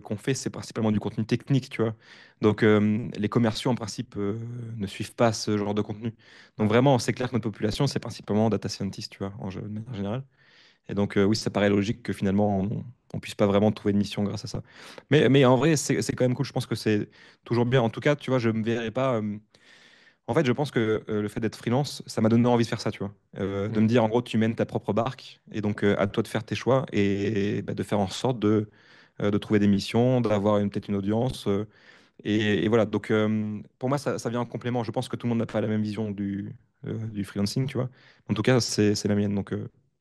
qu'on fait, c'est principalement du contenu technique, tu vois. Donc, les commerciaux, en principe, ne suivent pas ce genre de contenu. Donc, ouais. vraiment, c'est clair que notre population, c'est principalement data scientist, tu vois, de manière générale. Et donc, oui, ça paraît logique que finalement, on puisse pas vraiment trouver de mission grâce à ça. Mais en vrai, c'est quand même cool. Je pense que c'est toujours bien. En tout cas, tu vois, je me verrais pas. En fait, je pense que le fait d'être freelance, ça m'a donné envie de faire ça, tu vois. De me Mm. dire, en gros, tu mènes ta propre barque et donc à toi de faire tes choix et bah, de faire en sorte de trouver des missions, d'avoir peut-être une audience. Et voilà, donc pour moi, ça vient en complément. Je pense que tout le monde n'a pas la même vision du freelancing, tu vois. En tout cas, c'est la mienne. Donc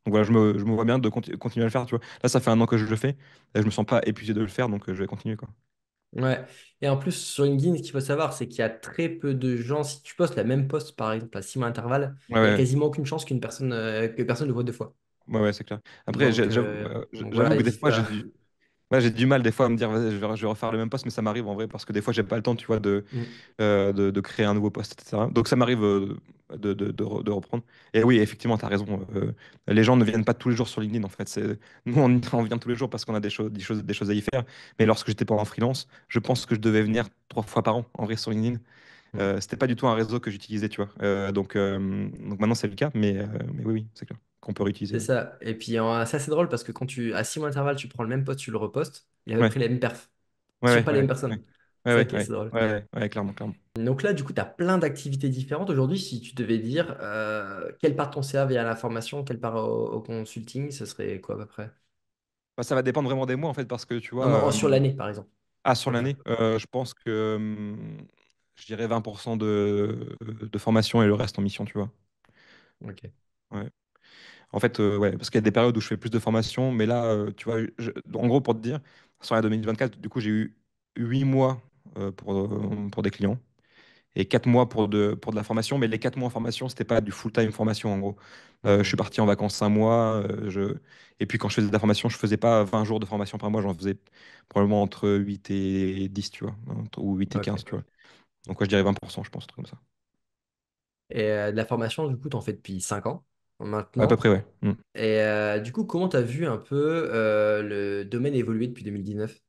voilà, je me vois bien de continuer à le faire, tu vois. Là, ça fait un an que je le fais. Et je me sens pas épuisé de le faire, donc je vais continuer, quoi. Ouais. Et en plus, sur LinkedIn, ce qu'il faut savoir, c'est qu'il y a très peu de gens. Si tu postes la même poste, par exemple, à 6 mois d'intervalle, Ouais, il y a ouais. quasiment aucune chance que personne le voit deux fois. Ouais, ouais, c'est clair. Après, Donc j'avoue voilà, que des n'hésite fois, pas. ouais, j'ai du mal des fois à me dire, vas-y, je vais refaire le même poste, mais ça m'arrive en vrai, parce que des fois, j'ai pas le temps, tu vois, Mm. de créer un nouveau poste, etc. Donc ça m'arrive de reprendre. Et oui, effectivement, tu as raison. Les gens ne viennent pas tous les jours sur LinkedIn, en fait. Nous, on vient tous les jours parce qu'on a des choses à y faire. Mais lorsque j'étais pas en freelance, je pense que je devais venir 3 fois par an, en vrai, sur LinkedIn. Mm. C'était pas du tout un réseau que j'utilisais, tu vois. Donc maintenant, c'est le cas, mais oui, oui, c'est clair qu'on peut réutiliser. C'est Ouais, ça. Et puis, ça, c'est drôle parce que à 6 mois d'intervalle, tu prends le même poste, tu le repostes, il a à peu ouais, près les mêmes perfs ouais, sur ouais, pas les mêmes ouais, ouais, personnes. ouais, C'est ça ouais, qui est assez drôle. ouais, clairement, clairement. Donc là, du coup, tu as plein d'activités différentes. Aujourd'hui, si tu devais dire quelle part ton CA vient à la formation, quelle part au consulting, ce serait quoi à peu près? Bah, ça va dépendre vraiment des mois, en fait, parce que tu Non, mais vois, sur l'année, par exemple. sur Comme ça. l'année, je pense que je dirais 20% de formation et le reste en mission, tu vois. Ok. Ouais. En fait, ouais, parce qu'il y a des périodes où je fais plus de formation, mais là, tu vois, en gros, pour te dire, sur l'année 2024, du coup, j'ai eu 8 mois pour des clients et 4 mois pour de la formation, mais les 4 mois en formation, c'était pas du full-time formation, en gros. Je suis Hmm. parti en vacances 5 mois, et puis quand je faisais de la formation, je faisais pas 20 jours de formation par mois, j'en faisais probablement entre 8 et 10, tu vois, ou 8 et 15, Ok. tu vois. Donc, ouais, je dirais 20%, je pense, un truc comme ça. Et de la formation, du coup, tu en fais depuis 5 ans À peu maintenant. près, ouais. Mm. Et du coup, comment tu as vu un peu le domaine évoluer depuis 2019?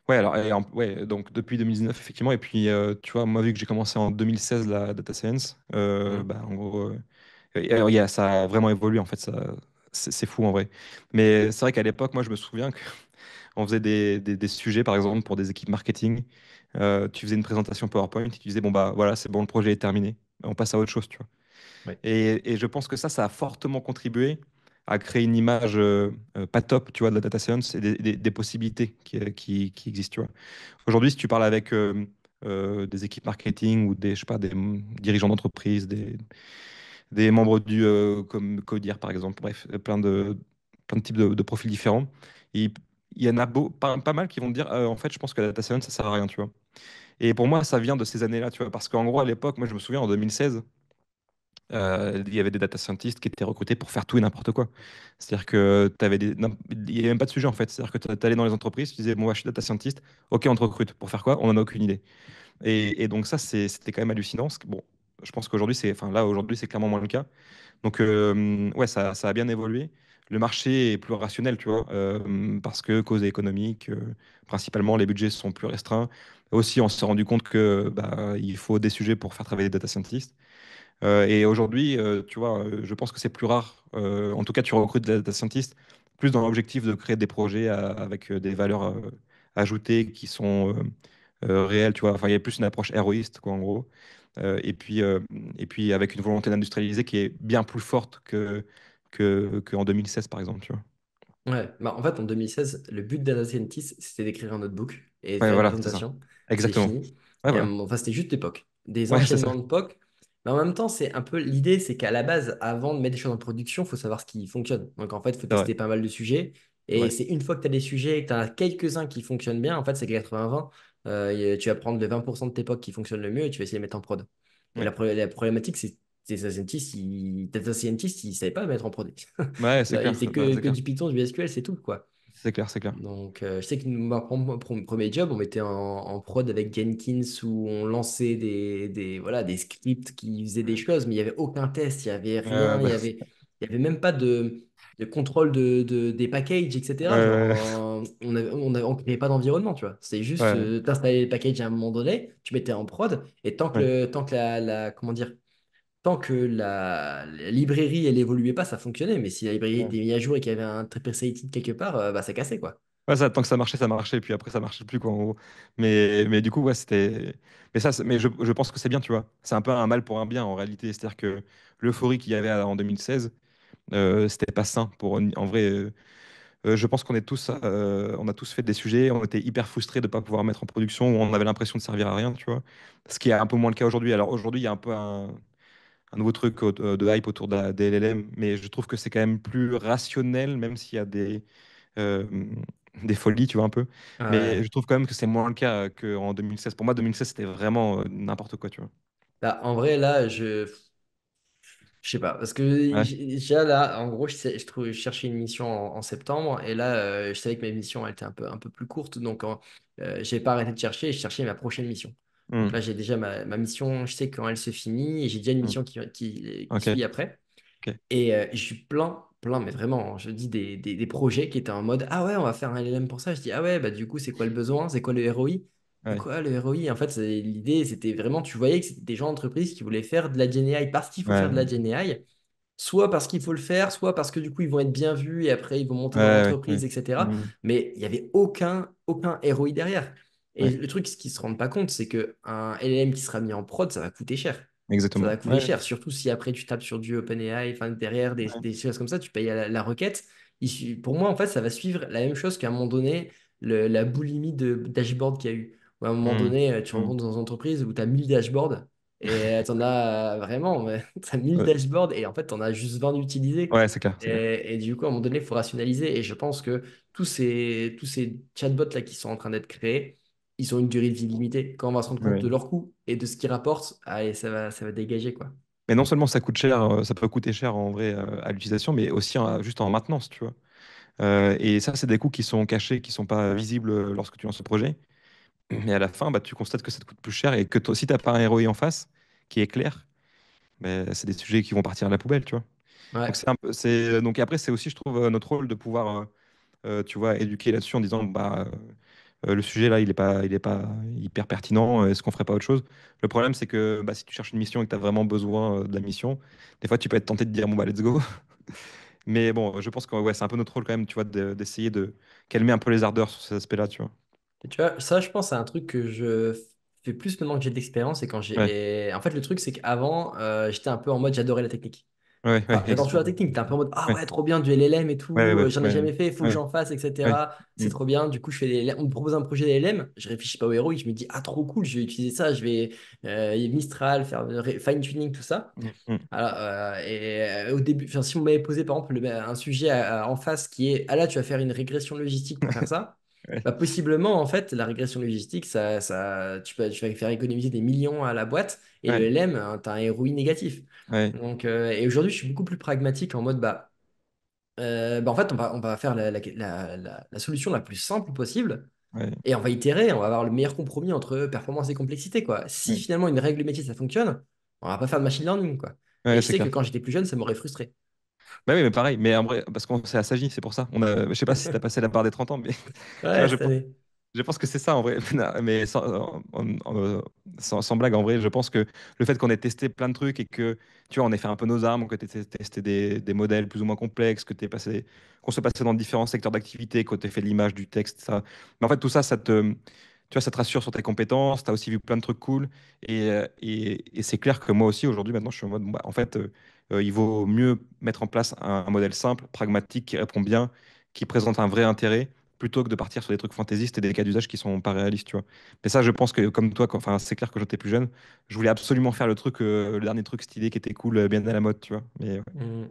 Ouais, alors, ouais, donc depuis 2019, effectivement, et puis, tu vois, moi, vu que j'ai commencé en 2016 la data science, Hmm. bah, en gros, et alors, ça a vraiment évolué, en fait, c'est fou, en vrai. Mais c'est vrai qu'à l'époque, moi, je me souviens qu'on faisait des sujets, par exemple, pour des équipes marketing. Tu faisais une présentation PowerPoint, et tu disais, bon, bah, voilà, c'est bon, le projet est terminé. On passe à autre chose, tu vois. Oui. Et je pense que ça a fortement contribué à créer une image pas top, tu vois, de la data science et des possibilités qui existent, tu vois. Aujourd'hui, si tu parles avec des équipes marketing ou des, je sais pas, des dirigeants d'entreprise, des membres comme Codir, par exemple, bref, plein de types de profils différents, et il y en a pas mal qui vont te dire, en fait, je pense que la data science, ça sert à rien, tu vois. Et pour moi, ça vient de ces années-là, tu vois, parce qu'en gros, à l'époque, moi, je me souviens, en 2016, il y avait des data scientists qui étaient recrutés pour faire tout et n'importe quoi. C'est-à-dire que il n'y avait même pas de sujet, en fait. C'est-à-dire que tu allais dans les entreprises, tu disais, bon, moi, je suis data scientist, ok, on te recrute. Pour faire quoi? On n'en a aucune idée. Et donc ça, c'était quand même hallucinant. Bon, je pense qu'aujourd'hui, enfin là, aujourd'hui, c'est clairement moins le cas. Donc, ouais, ça a bien évolué. Le marché est plus rationnel, tu vois, parce que cause économique, principalement, les budgets sont plus restreints. Aussi, on s'est rendu compte que bah, il faut des sujets pour faire travailler des data scientists. Et aujourd'hui, tu vois, je pense que c'est plus rare. En tout cas, tu recrutes des data scientists plus dans l'objectif de créer des projets avec des valeurs ajoutées qui sont réelles, tu vois. Enfin, il y a plus une approche héroïste, quoi, en gros. Et puis avec une volonté d'industrialiser qui est bien plus forte qu'en 2016, par exemple, tu vois. Ouais, bah en fait en 2016, le but d'un data scientist, c'était d'écrire un notebook et de Ouais, faire une voilà, c'est ça. présentation. C'est Exactement. fini. Ouais, Et voilà. enfin, c'était juste l'époque. Des Ouais, c'est ça. enchaînements de POC. Mais en même temps, c'est un peu l'idée, c'est qu'à la base, avant de mettre des choses en production, il faut savoir ce qui fonctionne. Donc en fait, il faut C'est vrai. tester pas mal de sujets. C'est Et vrai. c'est une fois que tu as des sujets et que tu as quelques-uns qui fonctionnent bien, en fait, c'est que 80-20. Tu vas prendre les 20% de tes POC qui fonctionnent le mieux et tu vas essayer de mettre en prod. Et Ouais. la problématique, c'est que ces data scientists, ils ne savaient pas mettre en prod. Ouais, c'est Il clair. faisait Bah, c'est que clair. du Python, du SQL, c'est tout, quoi. C'est clair, c'est clair. Donc, je sais que mon premier job, on mettait en prod avec Jenkins où on lançait voilà, des scripts qui faisaient des choses, mais il n'y avait aucun test, il n'y avait rien, Bah, il y avait même pas de contrôle des packages, etc. ouais, Genre, on créait pas d'environnement, tu vois. C'était juste, ouais, t'installais les packages à un moment donné, tu mettais en prod, et ouais. tant que comment dire, tant que la librairie, elle évoluait pas, ça fonctionnait. Mais si la librairie Ouais. était mise à jour et qu'il y avait un triple cited quelque part, bah, ça cassait, quoi. Ouais, ça, tant que ça marchait, et puis après, ça marchait plus, quoi, en gros. Mais du coup, ouais, c'était. Mais je pense que c'est bien, tu vois. C'est un peu un mal pour un bien, en réalité. C'est-à-dire que l'euphorie qu'il y avait en 2016, c'était pas sain. En vrai, je pense on a tous fait des sujets, on était hyper frustrés de ne pas pouvoir mettre en production, où on avait l'impression de servir à rien, tu vois. Ce qui est un peu moins le cas aujourd'hui. Alors aujourd'hui, il y a un peu un nouveau truc de hype autour des LLM, mais je trouve que c'est quand même plus rationnel, même s'il y a euh, des folies, tu vois, un peu. Mais Ouais. je trouve quand même que c'est moins le cas qu'en 2016. Pour moi, 2016, c'était vraiment n'importe quoi, tu vois. Là, en vrai, là, je sais pas. Parce que Ouais. déjà, là, en gros, je cherchais une mission en septembre. Et là, je savais que ma mission elle était un peu plus courte. Donc, j'ai pas arrêté de chercher et je cherchais ma prochaine mission. Donc Hmm, là, j'ai déjà ma mission. Je sais quand elle se finit et j'ai déjà une hmm. mission qui Ok, suit après. ok. Et je suis plein, mais vraiment, je dis des projets qui étaient en mode, ah ouais, on va faire un LLM pour ça. Je dis, ah ouais, bah du coup, c'est quoi le besoin? C'est quoi le ROI? C'est Ouais, quoi le ROI? En fait, l'idée, c'était vraiment, tu voyais que c'était des gens d'entreprise qui voulaient faire de la GenAI parce qu'il faut faire de la ouais, GenAI, soit parce qu'il faut le faire, soit parce que du coup, ils vont être bien vus et après, ils vont monter ouais, dans ouais, l'entreprise, ouais. etc. Hmm, Mais il n'y avait aucun ROI derrière. Et ouais, le truc, ce qu'ils ne se rendent pas compte, c'est qu'un LLM qui sera mis en prod, ça va coûter cher. Ça exactement. va coûter Ouais, cher, surtout si après tu tapes sur du OpenAI, enfin derrière ouais, des choses comme ça, tu payes la requête. Pour moi, en fait, ça va suivre la même chose qu'à un moment donné, la boulimie de dashboard qu'il y a eu. Où à un moment hmm, donné, tu te hmm. rencontres dans une entreprise où tu as 1000 dashboards et tu en as vraiment, mais tu as 1000 Ouais, dashboards et en fait, tu en as juste 20 utilisés. ouais, c'est clair, c'est clair. Et du coup, à un moment donné, il faut rationaliser. Et je pense que tous ces chatbots-là qui sont en train d'être créés, ils ont une durée de vie limitée. Quand on va se rendre compte de Ouais. leurs coûts et de ce qu'ils rapportent, allez, ça va dégager, quoi. Mais non seulement ça coûte cher, ça peut coûter cher en vrai à l'utilisation, mais aussi juste en maintenance, tu vois. Et ça, c'est des coûts qui sont cachés, qui sont pas visibles lorsque tu lances ce projet. Mais à la fin, bah, tu constates que ça te coûte plus cher et que si tu n'as pas un ROI en face qui est clair, bah, c'est des sujets qui vont partir à la poubelle, tu vois. Donc, Ouais, donc après, c'est aussi, je trouve, notre rôle de pouvoir, tu vois, éduquer là-dessus en disant, bah, le sujet là, il est pas hyper pertinent. Est-ce qu'on ferait pas autre chose? Le problème, c'est que bah, si tu cherches une mission et que tu as vraiment besoin de la mission, des fois, tu peux être tenté de dire, bon, bah, let's go. Mais bon, je pense que ouais, c'est un peu notre rôle quand même, tu vois, d'essayer de calmer un peu les ardeurs sur ces aspects-là, tu vois. et tu vois, ça, je pense, c'est un truc que je fais plus maintenant que j'ai de l'expérience. Et quand Ouais. en fait, le truc, c'est qu'avant, j'étais un peu en mode j'adorais la technique. Ouais, ouais, Enfin, j'adore toujours la technique. T'es un peu en mode, ah ouais, ouais, trop bien, du LLM et ouais, tout, ouais, j'en ai ouais, jamais fait, il faut que ouais, j'en fasse, ouais, etc. C'est mm, trop bien. Du coup, je fais des LLM. On me propose un projet d'LLM, je réfléchis pas au héros, je me dis, ah, trop cool, je vais utiliser ça, je vais Mistral, faire fine-tuning, tout ça. mm, mm, Alors, au début, enfin, si on m'avait posé par exemple un sujet en face qui est, ah là, tu vas faire une régression logistique pour faire ça, ouais, bah, possiblement, en fait, la régression logistique, tu vas faire économiser des millions à la boîte et le ouais, LM, tu as un ROI négatif. ouais, Donc, et aujourd'hui, je suis beaucoup plus pragmatique en mode, bah, en fait, on va faire la solution la plus simple possible ouais, et on va itérer, on va avoir le meilleur compromis entre performance et complexité, quoi. Si ouais, finalement une règle métier, ça fonctionne, on va pas faire de machine learning, quoi. Et ouais, je c'est sais que clair. quand j'étais plus jeune, ça m'aurait frustré. Bah oui, mais pareil, mais en vrai, parce qu'on s'est assagi, c'est pour ça. Je sais pas si tu as passé la barre des 30 ans, mais tu vois, Ouais, cette année. je pense que c'est ça en vrai. Mais sans blague, en vrai, je pense que le fait qu'on ait testé plein de trucs et que, tu vois, on ait fait un peu nos armes, que tu aies testé des modèles plus ou moins complexes, qu'on soit passé dans différents secteurs d'activité, qu'on ait fait de l'image, du texte, ça. Mais en fait, tout ça, tu vois, ça te rassure sur tes compétences. Tu as aussi vu plein de trucs cool. Et c'est clair que moi aussi, aujourd'hui, maintenant, je suis en mode, bon, bah, en fait, il vaut mieux mettre en place un modèle simple, pragmatique, qui répond bien, qui présente un vrai intérêt plutôt que de partir sur des trucs fantaisistes et des cas d'usage qui sont pas réalistes, tu vois. Mais ça, je pense que comme toi, enfin, c'est clair que j'étais plus jeune, je voulais absolument faire le dernier truc stylé qui était cool, bien à la mode, tu vois. Mais ouais, Mm.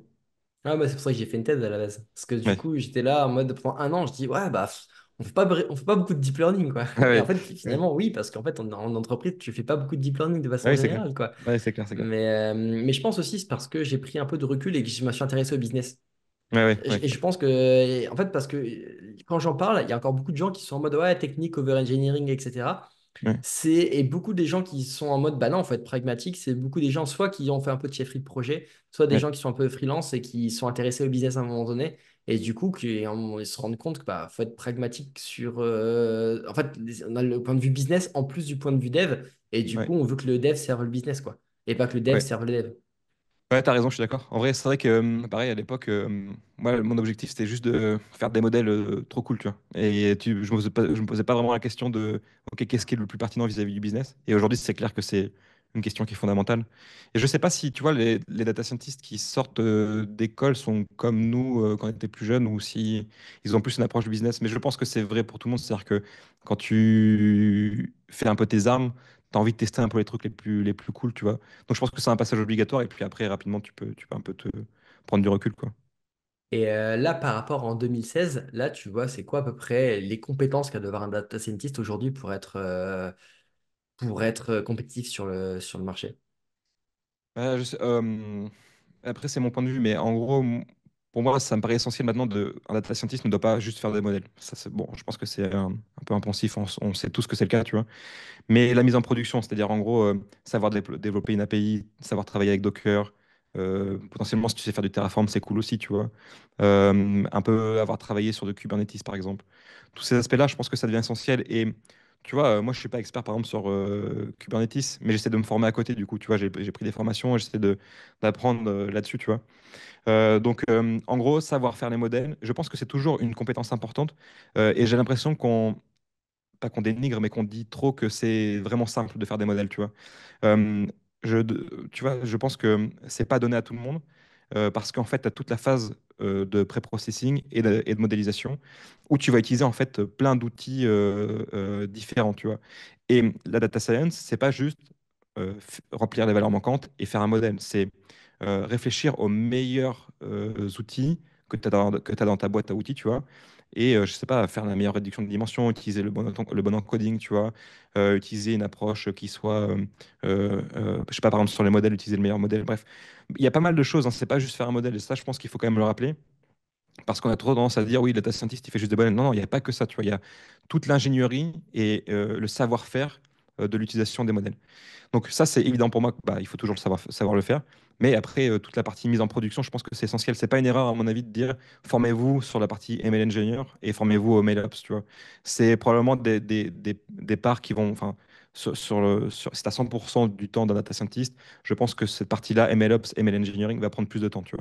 Ah, bah, c'est pour ça que j'ai fait une thèse à la base. Parce que du ouais, coup, j'étais là en mode pendant un an, je dis, ouais, bah, on fait pas beaucoup de deep learning, quoi. ah Et en ouais, fait, ouais. finalement, oui, parce qu'en fait, en entreprise, tu fais pas beaucoup de deep learning de Ah façon oui, c'est clair. générale, quoi. Ouais, c'est clair, c'est clair. Mais je pense aussi, c'est parce que j'ai pris un peu de recul et que je me suis intéressé au business. Ouais, ouais, ouais, Et je pense que, en fait, parce que quand j'en parle, il y a encore beaucoup de gens qui sont en mode, ouais, technique, over-engineering, etc. ouais, Et beaucoup des gens qui sont en mode, bah non, faut être pragmatique. C'est beaucoup des gens, soit qui ont fait un peu de chefferie de projet, soit des ouais, gens qui sont un peu freelance et qui sont intéressés au business à un moment donné. Et du coup, ils se rendent compte que bah, faut être pragmatique sur. En fait, on a le point de vue business en plus du point de vue dev. Et du ouais, coup, on veut que le dev serve le business, quoi. Et pas que le dev ouais. serve le dev. Ouais, t'as raison, je suis d'accord. En vrai, c'est vrai que, pareil, à l'époque, moi, mon objectif, c'était juste de faire des modèles trop cool, tu vois. Je me posais pas vraiment la question de, OK, qu'est-ce qui est le plus pertinent vis-à-vis du business? Et aujourd'hui, c'est clair que c'est une question qui est fondamentale. Et je sais pas si, tu vois, les data scientists qui sortent d'école sont comme nous quand on était plus jeunes ou si ils ont plus une approche du business. Mais je pense que c'est vrai pour tout le monde. C'est-à-dire que quand tu fais un peu tes armes, tu as envie de tester un peu les plus cool, tu vois. Donc je pense que c'est un passage obligatoire et puis après rapidement tu peux un peu te prendre du recul quoi. Et là, par rapport en 2016, là, tu vois, c'est quoi à peu près les compétences qu'a devoir un data scientist aujourd'hui pour être compétitif sur le marché? Je sais, après c'est mon point de vue mais en gros pour moi ça me paraît essentiel maintenant de un data scientist ne doit pas juste faire des modèles. Ça c'est bon, je pense que c'est un peu impensif, on sait tous que c'est le cas, tu vois. Mais la mise en production, c'est-à-dire en gros savoir développer une API, savoir travailler avec Docker, potentiellement si tu sais faire du Terraform, c'est cool aussi, tu vois. Un peu avoir travaillé sur de Kubernetes par exemple. Tous ces aspects-là, je pense que ça devient essentiel. Et tu vois, moi je suis pas expert par exemple sur Kubernetes, mais j'essaie de me former à côté du coup, tu vois, j'ai pris des formations, j'essaie d'apprendre là-dessus, tu vois. En gros, savoir faire les modèles, je pense que c'est toujours une compétence importante. Et j'ai l'impression qu'on pas qu'on dénigre, mais qu'on dit trop que c'est vraiment simple de faire des modèles, tu vois. Euh, Tu vois, je pense que c'est pas donné à tout le monde parce qu'en fait, tu as toute la phase de pré-processing et de modélisation où tu vas utiliser en fait plein d'outils différents, tu vois. Et la data science, c'est pas juste remplir les valeurs manquantes et faire un modèle, c'est réfléchir aux meilleurs outils que tu as dans ta boîte à outils, tu vois. Et je sais pas, faire la meilleure réduction de dimensions, utiliser le bon encoding, tu vois, utiliser une approche qui soit je sais pas, par exemple, sur les modèles, utiliser le meilleur modèle. Bref, il y a pas mal de choses, hein, c'est pas juste faire un modèle. Et ça, je pense qu'il faut quand même le rappeler. Parce qu'on a trop tendance à dire, oui, le data scientist, il fait juste des modèles. Non, non, il n'y a pas que ça, tu vois. Il y a toute l'ingénierie et le savoir-faire de l'utilisation des modèles. Donc ça, c'est évident pour moi, bah, il faut toujours savoir le faire. Mais après, toute la partie mise en production, je pense que c'est essentiel. C'est pas une erreur, à mon avis, de dire formez-vous sur la partie ML Engineer et formez-vous au MLOps, tu vois. C'est probablement des parts qui vont, enfin, c'est à 100% du temps d'un data scientist. Je pense que cette partie-là, MLOps, ML Engineering, va prendre plus de temps, tu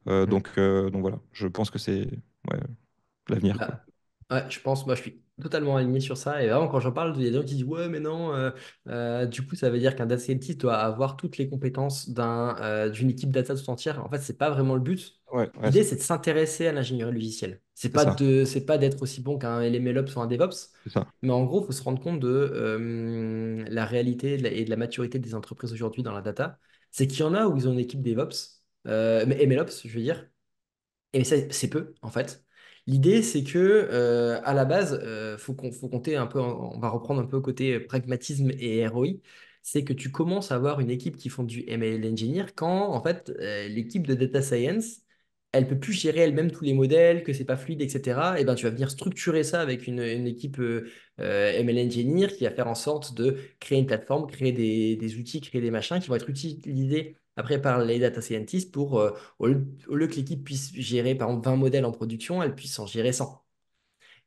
vois. Donc voilà, je pense que c'est ouais, l'avenir, quoi. Bah, ouais, je pense, moi, je suis totalement aligné sur ça. Et vraiment, quand j'en parle, il y a des gens qui disent, ouais, mais non, du coup, ça veut dire qu'un data scientist doit avoir toutes les compétences d'une équipe data tout entière. En fait, c'est pas vraiment le but. Ouais, ouais, L'idée, c'est de s'intéresser à l'ingénierie logicielle. c'est ça, C'est pas d'être aussi bon qu'un LMLOps ou un DevOps, c'est ça. mais en gros, il faut se rendre compte de la réalité et de la maturité des entreprises aujourd'hui dans la data. C'est qu'il y en a où ils ont une équipe DevOps, mais MLOps, je veux dire, et c'est peu, en fait. L'idée, c'est que à la base, faut compter un peu, on va reprendre un peu côté pragmatisme et ROI. C'est que tu commences à avoir une équipe qui font du ML engineer quand, en fait, l'équipe de data science, elle peut plus gérer elle-même tous les modèles, que c'est pas fluide, etc. Et ben, tu vas venir structurer ça avec une équipe ML engineer qui va faire en sorte de créer une plateforme, créer des outils, créer des machins qui vont être utilisés après par les data scientists pour au lieu que l'équipe puisse gérer par exemple 20 modèles en production, elle puisse en gérer 100.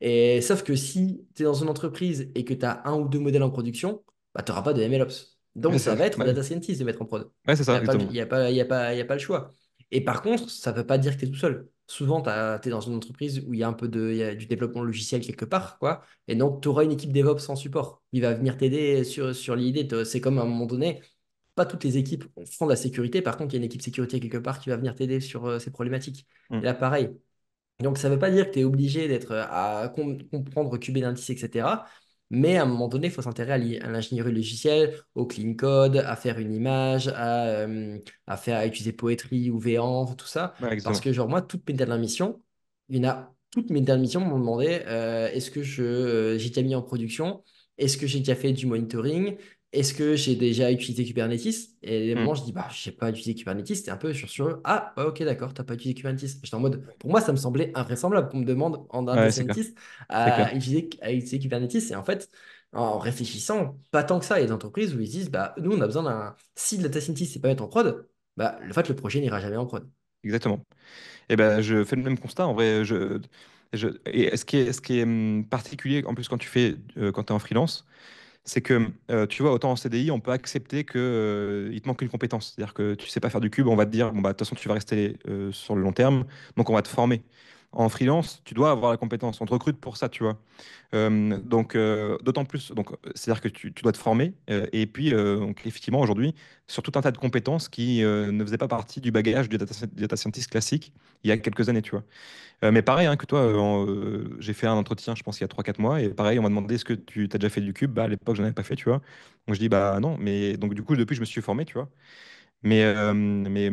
Et sauf que si tu es dans une entreprise et que tu as un ou deux modèles en production, bah, tu n'auras pas de MLOps. Ouais, Donc ça ça, va être au ouais, data scientist de mettre en prod. ouais, c'est Il ça, n'y a pas, exactement. il y a pas, il y a pas, il y a pas le choix. Et par contre, ça ne veut pas dire que tu es tout seul. Souvent, tu es dans une entreprise où il y a un peu il y a du développement logiciel quelque part, quoi. Et donc, tu auras une équipe DevOps en support. Il va venir t'aider sur l'idée. C'est comme à un moment donné, pas toutes les équipes font de la sécurité. Par contre, il y a une équipe sécurité quelque part qui va venir t'aider sur ces problématiques. Mm. Et là, pareil. Donc, ça ne veut pas dire que tu es obligé d'être à comprendre Kubernetes, etc. Mais à un moment donné, il faut s'intéresser à l'ingénierie logicielle, au clean code, à faire une image, à utiliser Poetry ou Veanv, tout ça. Ouais, Parce exactement. que, genre, moi, toutes mes dernières missions, toutes mes dernières missions m'ont demandé est-ce que j'ai déjà mis en production? Est-ce que j'ai déjà fait du monitoring? Est-ce que j'ai déjà utilisé Kubernetes? Et à un Mm. moment, je dis, bah, je n'ai pas utilisé Kubernetes. C'était un peu sur eux. Ah, ouais, ok, d'accord, tu n'as pas utilisé Kubernetes. J'étais en mode, pour moi, ça me semblait invraisemblable qu'on me demande en data Ouais, c'est clair, scientist c'est clair. à utiliser Kubernetes. Et en fait, en réfléchissant, pas tant que ça, il y a des entreprises où ils se disent, bah, nous, on a besoin d'un. Si le data scientist n'est pas mettre en prod, bah, en fait, le projet n'ira jamais en prod. Exactement. Et ben, je fais le même constat. En vrai, et ce qui est particulier, en plus, quand tu fais, quand tu es en freelance, c'est que, tu vois, autant en CDI, on peut accepter que, il te manque une compétence. C'est-à-dire que tu sais pas faire du cube, on va te dire, bon, bah, de toute façon, tu vas rester sur le long terme, donc on va te former. En freelance, tu dois avoir la compétence. On te recrute pour ça, tu vois. Donc, d'autant plus, donc, c'est-à-dire que tu dois te former. Et puis, donc, effectivement, aujourd'hui, sur tout un tas de compétences qui ne faisaient pas partie du bagage du data scientist classique il y a quelques années, tu vois. Mais pareil hein, que toi, j'ai fait un entretien, je pense, il y a 3 4 mois, et pareil, on m'a demandé est-ce que tu as déjà fait du cube? Bah, à l'époque, j'en avais pas fait, tu vois. Donc je dis bah non, mais donc du coup, depuis, je me suis formé, tu vois. Mais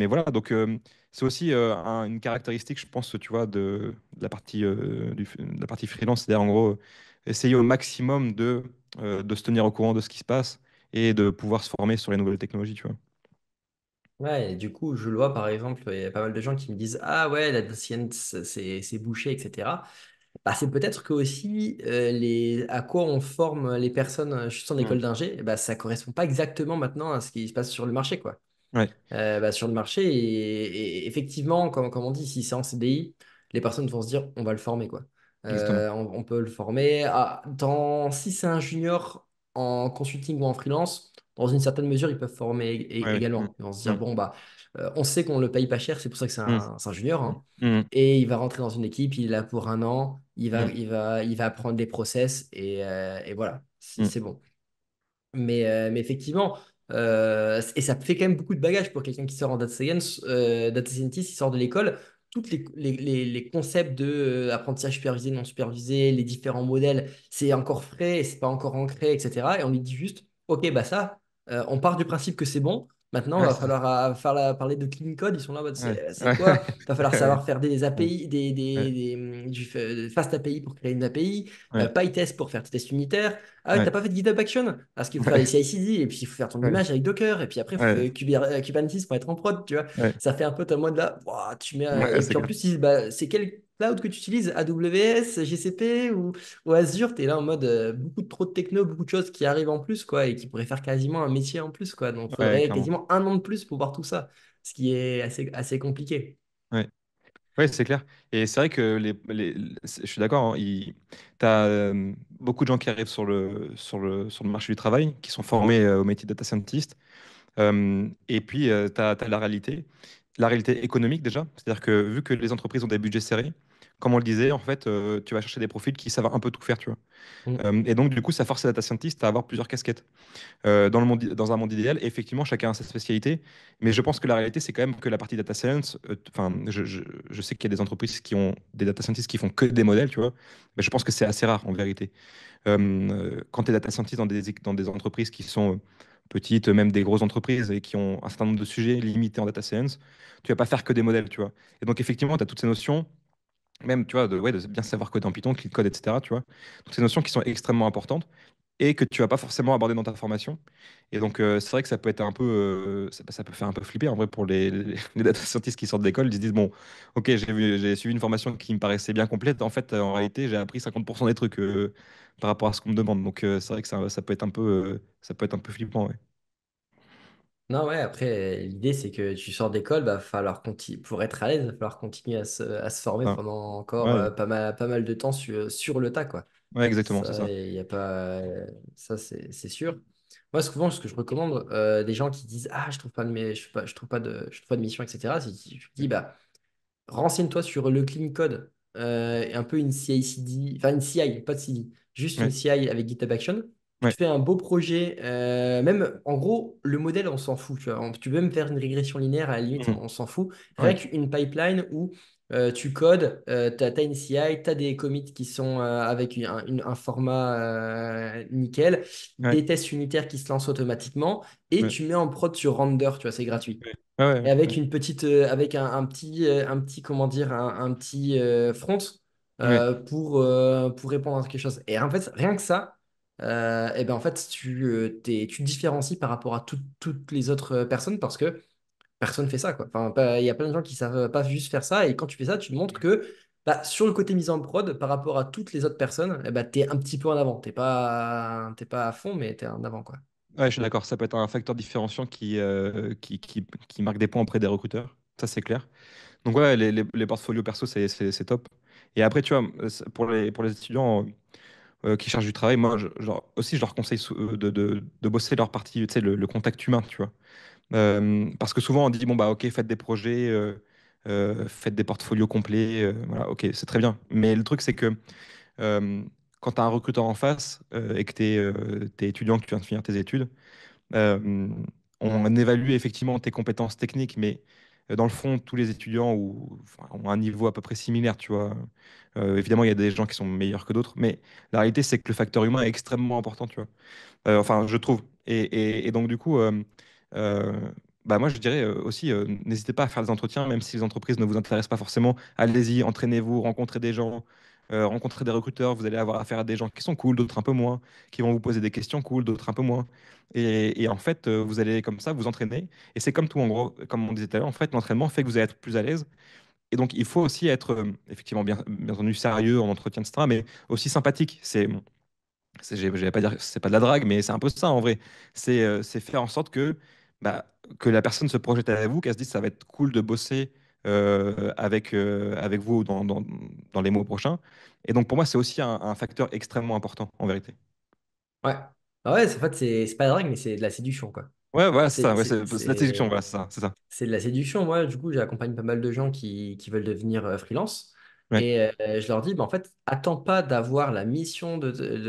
voilà, donc c'est aussi une caractéristique, je pense, tu vois, de la partie, de la partie freelance, c'est-à-dire en gros, essayer au maximum de se tenir au courant de ce qui se passe et de pouvoir se former sur les nouvelles technologies, tu vois. Ouais, et du coup, je le vois par exemple, il y a pas mal de gens qui me disent ah ouais, la data science, c'est bouché, etc. Bah, c'est peut-être que aussi à quoi on forme les personnes juste en Mm. école d'ingé, bah, ça correspond pas exactement maintenant à ce qui se passe sur le marché, quoi. Ouais, Bah, sur le marché. Et effectivement, comme on dit, si c'est en CDI, les personnes vont se dire on va le former, quoi. exactement. On peut le former. Si c'est un junior en consulting ou en freelance, dans une certaine mesure, ils peuvent former Ouais, ouais. Mm. également. Ils vont se dire Mm. bon, bah, on sait qu'on le paye pas cher, c'est pour ça que Mm. c'est un junior, Mm. hein. Mm. Et il va rentrer dans une équipe, il est là pour un an, Mm. il va apprendre des process et voilà, Mm. c'est bon. Mais effectivement, et ça fait quand même beaucoup de bagages pour quelqu'un qui sort en data science, data scientist, qui sort de l'école. Toutes les concepts de apprentissage supervisé, non supervisé, les différents modèles, c'est encore frais et c'est pas encore ancré, etc. Et on lui dit juste, OK, bah ça, on part du principe que c'est bon. Maintenant, il Ouais, va c'est ça. falloir parler de clean code. Ils sont là, en mode, Ouais. c'est Ouais. quoi? Il va falloir savoir faire des Ouais. API, Ouais. du fast API pour créer une API, Ouais. PyTest pour faire tes tests unitaires. Ah ouais, Ouais. t'as pas fait de GitHub Action? Parce qu'il faut faire Ouais. les CI/CD, et puis il faut faire ton Ouais. image avec Docker, et puis après, il faut Ouais. faire Kubernetes pour être en prod, tu vois. Ouais. Ça fait un peu ta mode là. Ouah, Ouais, et c'est puis en clair. plus, ils disent, bah, c'est quel cloud que tu utilises? AWS, GCP ou Azure? T'es là en mode beaucoup trop de techno, beaucoup de choses qui arrivent en plus, quoi, et qui pourraient faire quasiment un métier en plus, quoi. Donc, il Ouais, faudrait clairement. quasiment un an de plus pour voir tout ça, ce qui est assez compliqué. Ouais. Ouais, c'est clair. Et c'est vrai que je suis d'accord, hein, tu as beaucoup de gens qui arrivent sur le marché du travail, qui sont formés au métier de data scientist. Et puis, tu as la réalité économique déjà. C'est-à-dire que vu que les entreprises ont des budgets serrés, comme on le disait, en fait, tu vas chercher des profils qui savent un peu tout faire, tu vois. Mm. Et donc, du coup, ça force les data scientists à avoir plusieurs casquettes. Dans un monde idéal, effectivement, chacun a sa spécialité, mais je pense que la réalité, c'est quand même que la partie data science, enfin, je sais qu'il y a des entreprises qui ont des data scientists qui font que des modèles, tu vois, mais je pense que c'est assez rare en vérité. Quand tu es data scientist dans des entreprises qui sont petites, même des grosses entreprises et qui ont un certain nombre de sujets limités en data science, tu vas pas faire que des modèles, tu vois. Et donc, effectivement, tu as toutes ces notions, même, tu vois, ouais, de bien savoir coder en Python, clean code, etc., tu vois. Toutes ces notions qui sont extrêmement importantes et que tu vas pas forcément aborder dans ta formation. Et donc, c'est vrai que ça peut être un peu, ça peut faire un peu flipper en vrai pour les data scientists qui sortent d'école. Ils se disent, bon, ok, j'ai suivi une formation qui me paraissait bien complète. En fait, en réalité, j'ai appris 50% des trucs par rapport à ce qu'on me demande. Donc, c'est vrai que ça peut être un peu, ça peut être un peu flippant. Ouais. Non, ouais, après, l'idée, c'est que tu sors d'école, bah, falloir pour être à l'aise, il va falloir continuer à se former Enfin, pendant encore ouais, pas mal de temps sur le tas, quoi. ouais, exactement, c'est Ça, ça. y a pas, ça c'est sûr. Moi, souvent, ce que je recommande, des gens qui disent, ah, je trouve pas de, je trouve pas de mission, etc., je dis, bah, renseigne-toi sur le clean code, un peu une CI/CD, enfin une CI, pas de CD, juste une Ouais, CI avec GitHub Action. Tu ouais, te fais un beau projet, même en gros, le modèle, on s'en fout. Tu vois. Tu peux même faire une régression linéaire, à la limite, mhm, on s'en fout. Rien ouais, qu'une pipeline où tu codes, tu as, une CI, tu as des commits qui sont avec un format nickel, ouais, des tests unitaires qui se lancent automatiquement, et ouais, tu mets en prod sur Render, tu vois, c'est gratuit. ouais, ouais, Et ouais, avec ouais, une petite, avec un petit, comment dire, un petit front ouais, pour répondre à quelque chose. Et en fait, rien que ça, et ben en fait, tu te différencies par rapport à toutes les autres personnes parce que personne fait ça, quoi. Enfin, il y a plein de gens qui savent pas juste faire ça. Et quand tu fais ça, tu te montres que bah, sur le côté mise en prod, par rapport à toutes les autres personnes, eh ben, tu es un petit peu en avant. T'es pas à fond, mais tu es en avant, quoi. ouais, je suis d'accord. Ça peut être un facteur différenciant qui marque des points auprès des recruteurs. Ça, c'est clair. Donc, ouais, les portfolios perso, c'est top. Et après, tu vois, pour les étudiants qui cherchent du travail, moi, aussi, je leur conseille de bosser leur partie, tu sais, le contact humain, tu vois. Parce que souvent, on dit, bon, bah, ok, faites des projets, faites des portfolios complets, voilà, ok, c'est très bien. Mais le truc, c'est que euh, quand tu as un recruteur en face et que tu es, étudiant, que tu viens de finir tes études, euh, on évalue effectivement tes compétences techniques, mais dans le fond, tous les étudiants enfin, ont un niveau à peu près similaire, tu vois. Évidemment, il y a des gens qui sont meilleurs que d'autres, mais la réalité, c'est que le facteur humain est extrêmement important, tu vois. Enfin, je trouve. Et donc, du coup, euh, bah, moi, je dirais aussi, n'hésitez pas à faire des entretiens, même si les entreprises ne vous intéressent pas forcément. Allez-y, entraînez-vous, rencontrez des gens, rencontrez des recruteurs. Vous allez avoir affaire à des gens qui sont cool, d'autres un peu moins, qui vont vous poser des questions cool, d'autres un peu moins. Et en fait, vous allez comme ça vous entraîner. Et c'est comme tout, en gros, comme on disait tout à l'heure, en fait, l'entraînement fait que vous allez être plus à l'aise. Et donc, il faut aussi être, effectivement, bien entendu, sérieux en entretien, etc., mais aussi sympathique. Je vais pas dire que c'est pas de la drague, mais c'est un peu ça en vrai. C'est faire en sorte bah, que la personne se projette avec vous, qu'elle se dise ça va être cool de bosser avec vous dans les mois prochains. Et donc pour moi, c'est aussi un facteur extrêmement important en vérité. Ouais. Ah ouais, en fait, c'est pas la drague, mais c'est de la séduction, quoi. Ouais, voilà, c'est C'est ça. Ouais, c'est- c'est la séduction, c'est- voilà, c'est ça. C'est ça. c'est de la séduction. Moi, du coup, j'accompagne pas mal de gens qui veulent devenir freelance. Ouais, Et je leur dis, bah, en fait, attends pas d'avoir la mission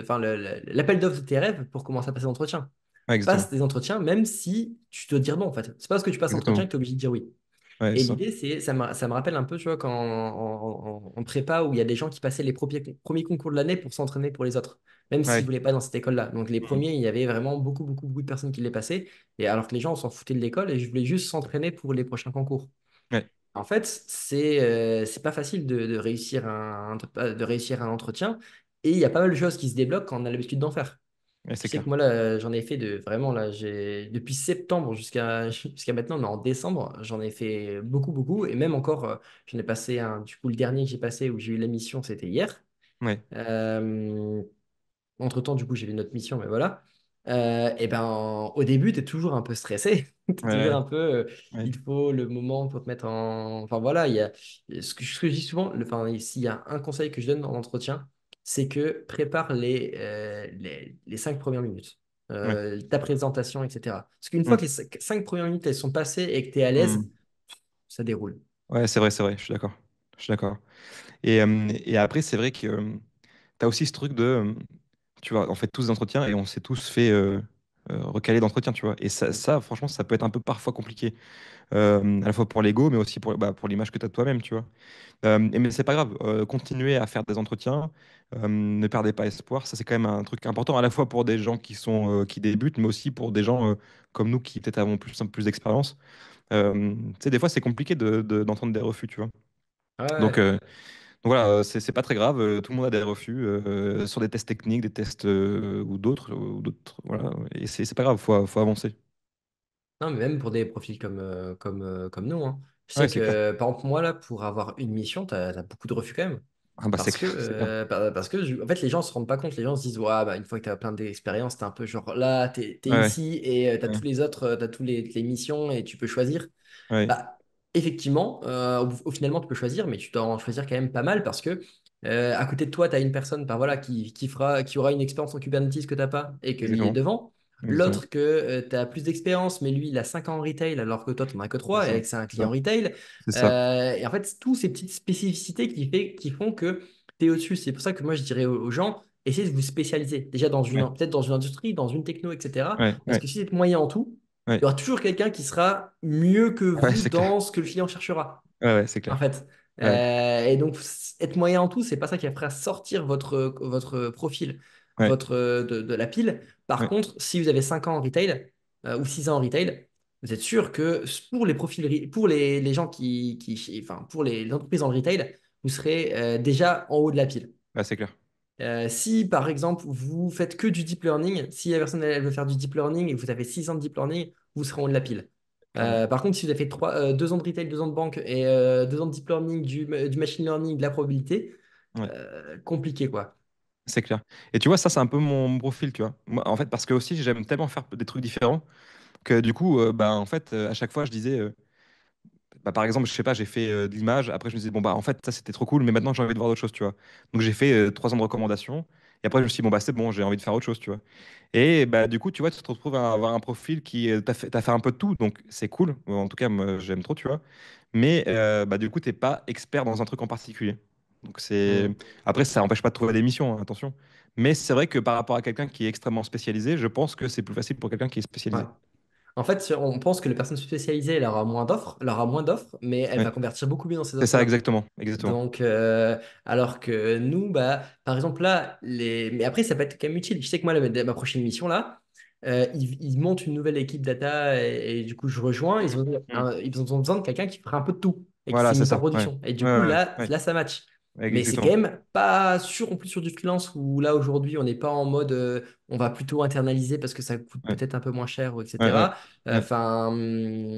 enfin, l'appel d'offres de tes rêves pour commencer à passer l'entretien. ouais, exactement. Passe des entretiens, même si tu dois dire non, en fait. C'est pas parce que tu passes l'entretien Exactement. que tu es obligé de dire oui. Ouais, Et c'est ça. l'idée, ça me rappelle un peu, tu vois, quand en prépa, où il y a des gens qui passaient les premiers concours de l'année pour s'entraîner pour les autres, même s'ils ne Ouais. voulaient pas dans cette école-là. Donc les Mhm. premiers, il y avait vraiment beaucoup de personnes qui les passaient, et alors que les gens, on s'en foutaient de l'école, et je voulais juste s'entraîner pour les prochains concours. Ouais, En fait, c'est pas facile de réussir un entretien, et il y a pas mal de choses qui se débloquent quand on a l'habitude d'en faire. ouais, Je c'est sais que clair. moi, là, j'en ai fait vraiment, là, depuis septembre jusqu'à maintenant, mais en décembre, j'en ai fait beaucoup. Et même encore, j'en ai passé du coup, le dernier que j'ai passé où j'ai eu la mission, c'était hier. Ouais, Euh, Entre-temps, du coup, j'ai eu une autre mission, mais voilà. Et ben, au début, tu es toujours un peu stressé. Tu es toujours ouais, un peu, ouais, il faut le moment pour te mettre en. Enfin, voilà, il y a. Ce que je dis souvent, enfin, s'il y a un conseil que je donne dans l'entretien, c'est que prépare les 5 premières minutes, ouais. ta présentation, etc. Parce qu'une fois Mhm. que les 5 premières minutes, elles sont passées et que tu es à l'aise, Mhm. ça déroule. Ouais, c'est vrai, je suis d'accord. Je suis d'accord. Et après, c'est vrai que tu as aussi ce truc de, tu vois, on fait tous des entretiens et on s'est tous fait recaler d'entretien, tu vois. Et ça, franchement, ça peut être un peu parfois compliqué, à la fois pour l'ego, mais aussi pour l'image que tu as de toi-même, tu vois. Mais c'est pas grave, continuez à faire des entretiens, ne perdez pas espoir. Ça, c'est quand même un truc important, à la fois pour des gens qui débutent, mais aussi pour des gens comme nous qui peut-être avons un peu plus d'expérience. Tu sais, des fois, c'est compliqué d'entendre des refus, tu vois. Ouais, Donc, ouais. voilà, c'est pas très grave. Tout le monde a des refus sur des tests techniques, des tests ou d'autres. Voilà, et c'est pas grave, faut avancer. Non, mais même pour des profils comme nous, hein. Je Ouais, sais c'est clair. que, par exemple, moi, là, pour avoir une mission, tu as beaucoup de refus quand même. Ah bah c'est Parce que, clair, c'est clair. en fait, les gens se rendent pas compte. Les gens se disent, ouais, bah, une fois que tu as plein d'expérience, tu es un peu genre là, tu es, Ouais, ici et tu as ouais, tous les autres, tu as tous les missions et tu peux choisir. ouais, Bah, effectivement, au finalement, tu peux choisir, mais tu dois en choisir quand même pas mal parce que à côté de toi, tu as une personne bah, voilà, qui aura une expérience en Kubernetes que tu n'as pas et que lui il est exactement, devant. exactement. L'autre que tu as plus d'expérience, mais lui, il a 5 ans en retail alors que toi, tu n'en as que C'est 3 ça, et que c'est un c'est ça, client retail. c'est ça. Et en fait, tous ces petites spécificités qui font que tu es au-dessus. C'est pour ça que moi, je dirais aux gens, essayez de vous spécialiser. Déjà, Ouais, peut-être dans une industrie, dans une techno, etc. ouais, Parce ouais, que si vous êtes moyen en tout, il ouais, y aura toujours quelqu'un qui sera mieux que ouais, vous c'est clair. dans ce que le client cherchera, Ouais, ouais, c'est en clair. fait. Ouais, Et donc, être moyen en tout, c'est pas ça qui va faire sortir votre profil ouais, de la pile. Par ouais, contre, si vous avez 5 ans en retail ou 6 ans en retail, vous êtes sûr que pour les pour les gens enfin, pour les entreprises dans le retail, vous serez déjà en haut de la pile. ouais, c'est clair, Si par exemple vous faites que du deep learning, si la personne elle veut faire du deep learning et que vous avez 6 ans de deep learning, vous serez en haut de la pile. clairement. Par contre, si vous avez fait 2 ans de retail, 2 ans de banque et 2 ans de deep learning, du machine learning, de la probabilité, Ouais, compliqué quoi. c'est clair. Et tu vois, ça, c'est un peu mon profil, tu vois. Moi, en fait, parce que aussi, j'aime tellement faire des trucs différents que du coup, bah, en fait, à chaque fois, je disais, bah, par exemple, je sais pas, j'ai fait de l'image. Après, je me disais, bon, bah, en fait, ça, c'était trop cool, mais maintenant, j'ai envie de voir d'autres choses, tu vois. Donc, j'ai fait 3 ans de recommandations. Et après, je me suis dit, bon, bah, c'est bon, j'ai envie de faire autre chose, tu vois. Et bah, du coup, tu vois, tu te retrouves à avoir un profil qui, t'as fait un peu de tout. Donc, c'est cool. En tout cas, moi, j'aime trop, tu vois. Mais bah, du coup, t'es pas expert dans un truc en particulier. Donc, Hmm. Après, ça n'empêche pas de trouver des missions, hein, attention. Mais c'est vrai que par rapport à quelqu'un qui est extrêmement spécialisé, je pense que c'est plus facile pour quelqu'un qui est Ouais. spécialisé. En fait, on pense que la personne spécialisée, elle aura moins d'offres, mais elle Ouais. va convertir beaucoup mieux dans ces C'est ça, offres-là. exactement. Exactement. Donc, alors que nous, bah, par exemple, là, mais après, ça peut être quand même utile. Je sais que moi, ma prochaine mission, là, ils montent une nouvelle équipe data et du coup, je rejoins. Mm. Ils ont besoin de quelqu'un qui fera un peu de tout et qui Voilà, s'est c'est mis en ça. Ouais. production. Et du Ouais, coup, ouais, là, ouais. là, ça match. Ouais, Mais c'est quand exactement. même pas sûr, en plus sur du freelance où là, aujourd'hui, on n'est pas en mode on va plutôt internaliser parce que ça coûte Ouais, peut-être un peu moins cher, ou ouais, ouais. etc. Ouais, Enfin,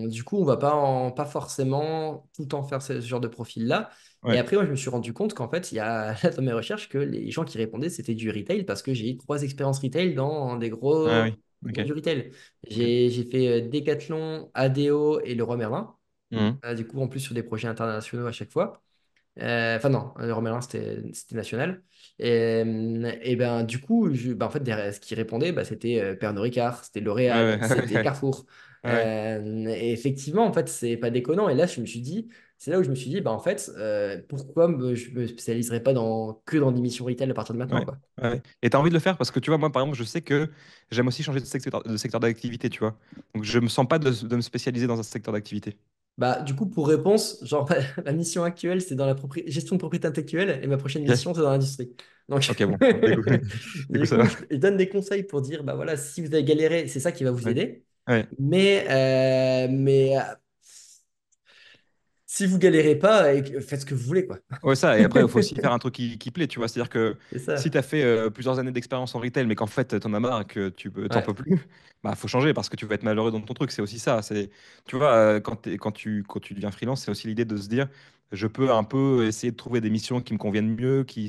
du coup, on va pas forcément tout le temps faire ce genre de profil-là. Et ouais. après, moi, je me suis rendu compte qu'en fait, il y a là, dans mes recherches que les gens qui répondaient, c'était du retail parce que j'ai eu 3 expériences retail dans Ah oui. Ok. du retail. Ok. J'ai fait Decathlon, ADO et Leroy Merlin. Mhm. Du coup, en plus, sur des projets internationaux à chaque fois. Enfin non, Leroy Merlin, c'était national. Et ben, du coup, en fait, ce qui répondait, bah, c'était Pernod Ricard, c'était Ouais, ouais, L'Oréal, c'était ouais, Carrefour. ouais, ouais. Et effectivement, en fait, c'est pas déconnant. Et là, c'est là où je me suis dit, bah, en fait, pourquoi je me spécialiserais pas que dans des missions retail à partir de maintenant, Ouais, quoi. ouais. Et tu as envie de le faire parce que tu vois, moi par exemple, je sais que j'aime aussi changer de secteur d'activité, tu vois. Donc je me sens pas de me spécialiser dans un secteur d'activité. Bah, du coup, pour réponse, genre, ma mission actuelle, c'est dans la gestion de propriété intellectuelle et ma prochaine Ok, mission, c'est dans l'industrie. Donc, ok, bon. Du coup, du coup, du ça va. coup, je donne des conseils pour dire, bah voilà, si vous avez galéré, c'est ça qui va vous Ouais, aider. ouais. Mais si vous galérez pas, faites ce que vous voulez, quoi. Ouais, ça, et après, il faut aussi faire un truc qui plaît, tu vois. C'est-à-dire que C'est si ça. tu as fait plusieurs années d'expérience en retail, mais qu'en fait, t'en as marre et que t'en Ouais. peux plus, bah, faut changer parce que tu vas être malheureux dans ton truc. C'est aussi ça. Tu vois, quand tu deviens freelance, c'est aussi l'idée de se dire, je peux un peu essayer de trouver des missions qui me conviennent mieux, qui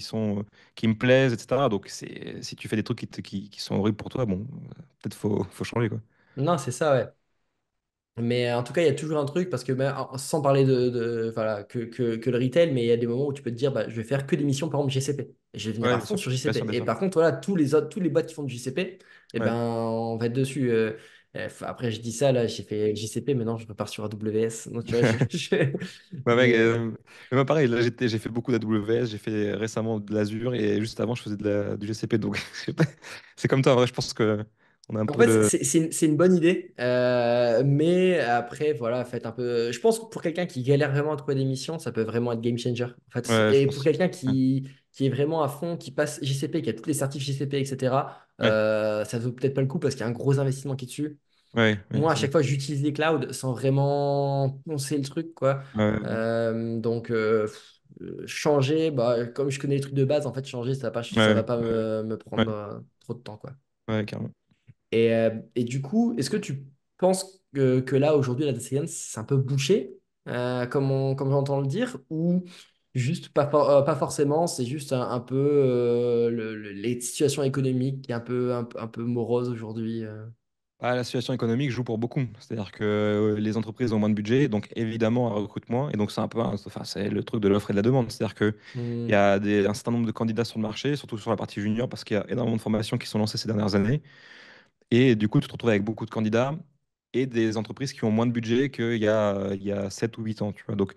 me plaisent, etc. Donc, si tu fais des trucs qui sont horribles pour toi, bon, peut-être faut changer, quoi. Non, c'est ça, ouais. Mais en tout cas, il y a toujours un truc, parce que sans parler voilà, que le retail, mais il y a des moments où tu peux te dire, bah, je vais faire que des missions, par exemple, GCP. Et je vais venir Ouais, à bien fond sûr. sur Bien GCP. sûr, bien Et sûr. par contre, voilà, tous les boîtes qui font du GCP, eh Ouais, ben, on va être dessus. Après, je dis ça, là, j'ai fait GCP, maintenant je repars sur AWS. Donc, tu vois, Ouais, mec, Mais mais moi, pareil, là, j'ai fait beaucoup d'AWS, j'ai fait récemment de l'Azure et juste avant, je faisais du GCP. Donc, je sais pas, c'est comme toi, en vrai, je pense que on a un en peu fait, le. c'est une bonne idée. Mais après, voilà, faites un peu. Je pense que pour quelqu'un qui galère vraiment à trouver des missions, ça peut vraiment être game changer. En fait, Ouais, je et pour pense. quelqu'un Ouais, qui est vraiment à fond, qui passe GCP, qui a toutes les certifs GCP, etc., ouais, ça vaut peut-être pas le coup parce qu'il y a un gros investissement qui est dessus. ouais, ouais, Moi, à c'est chaque clair. fois, j'utilise les clouds sans vraiment penser le truc, quoi. Ouais, ouais, Donc, changer, bah, comme je connais les trucs de base, en fait, changer, ça va ouais, pas ouais, me ouais, prendre trop de temps, quoi. ouais, carrément. Et du coup, est-ce que tu penses que là, aujourd'hui, la data science, c'est un peu bouché, comme j'entends le dire, ou juste pas forcément, c'est juste un peu les situations économiques qui est un peu morose aujourd'hui. Ah, la situation économique joue pour beaucoup. C'est-à-dire que les entreprises ont moins de budget, donc évidemment, elles recrutent moins. Et donc, c'est un peu, enfin, c'est le truc de l'offre et de la demande. C'est-à-dire que il y Hmm, a un certain nombre de candidats sur le marché, surtout sur la partie junior, parce qu'il y a énormément de formations qui sont lancées ces dernières années. Et du coup, tu te retrouves avec beaucoup de candidats et des entreprises qui ont moins de budget il y a 7 ou 8 ans. Tu vois. Donc,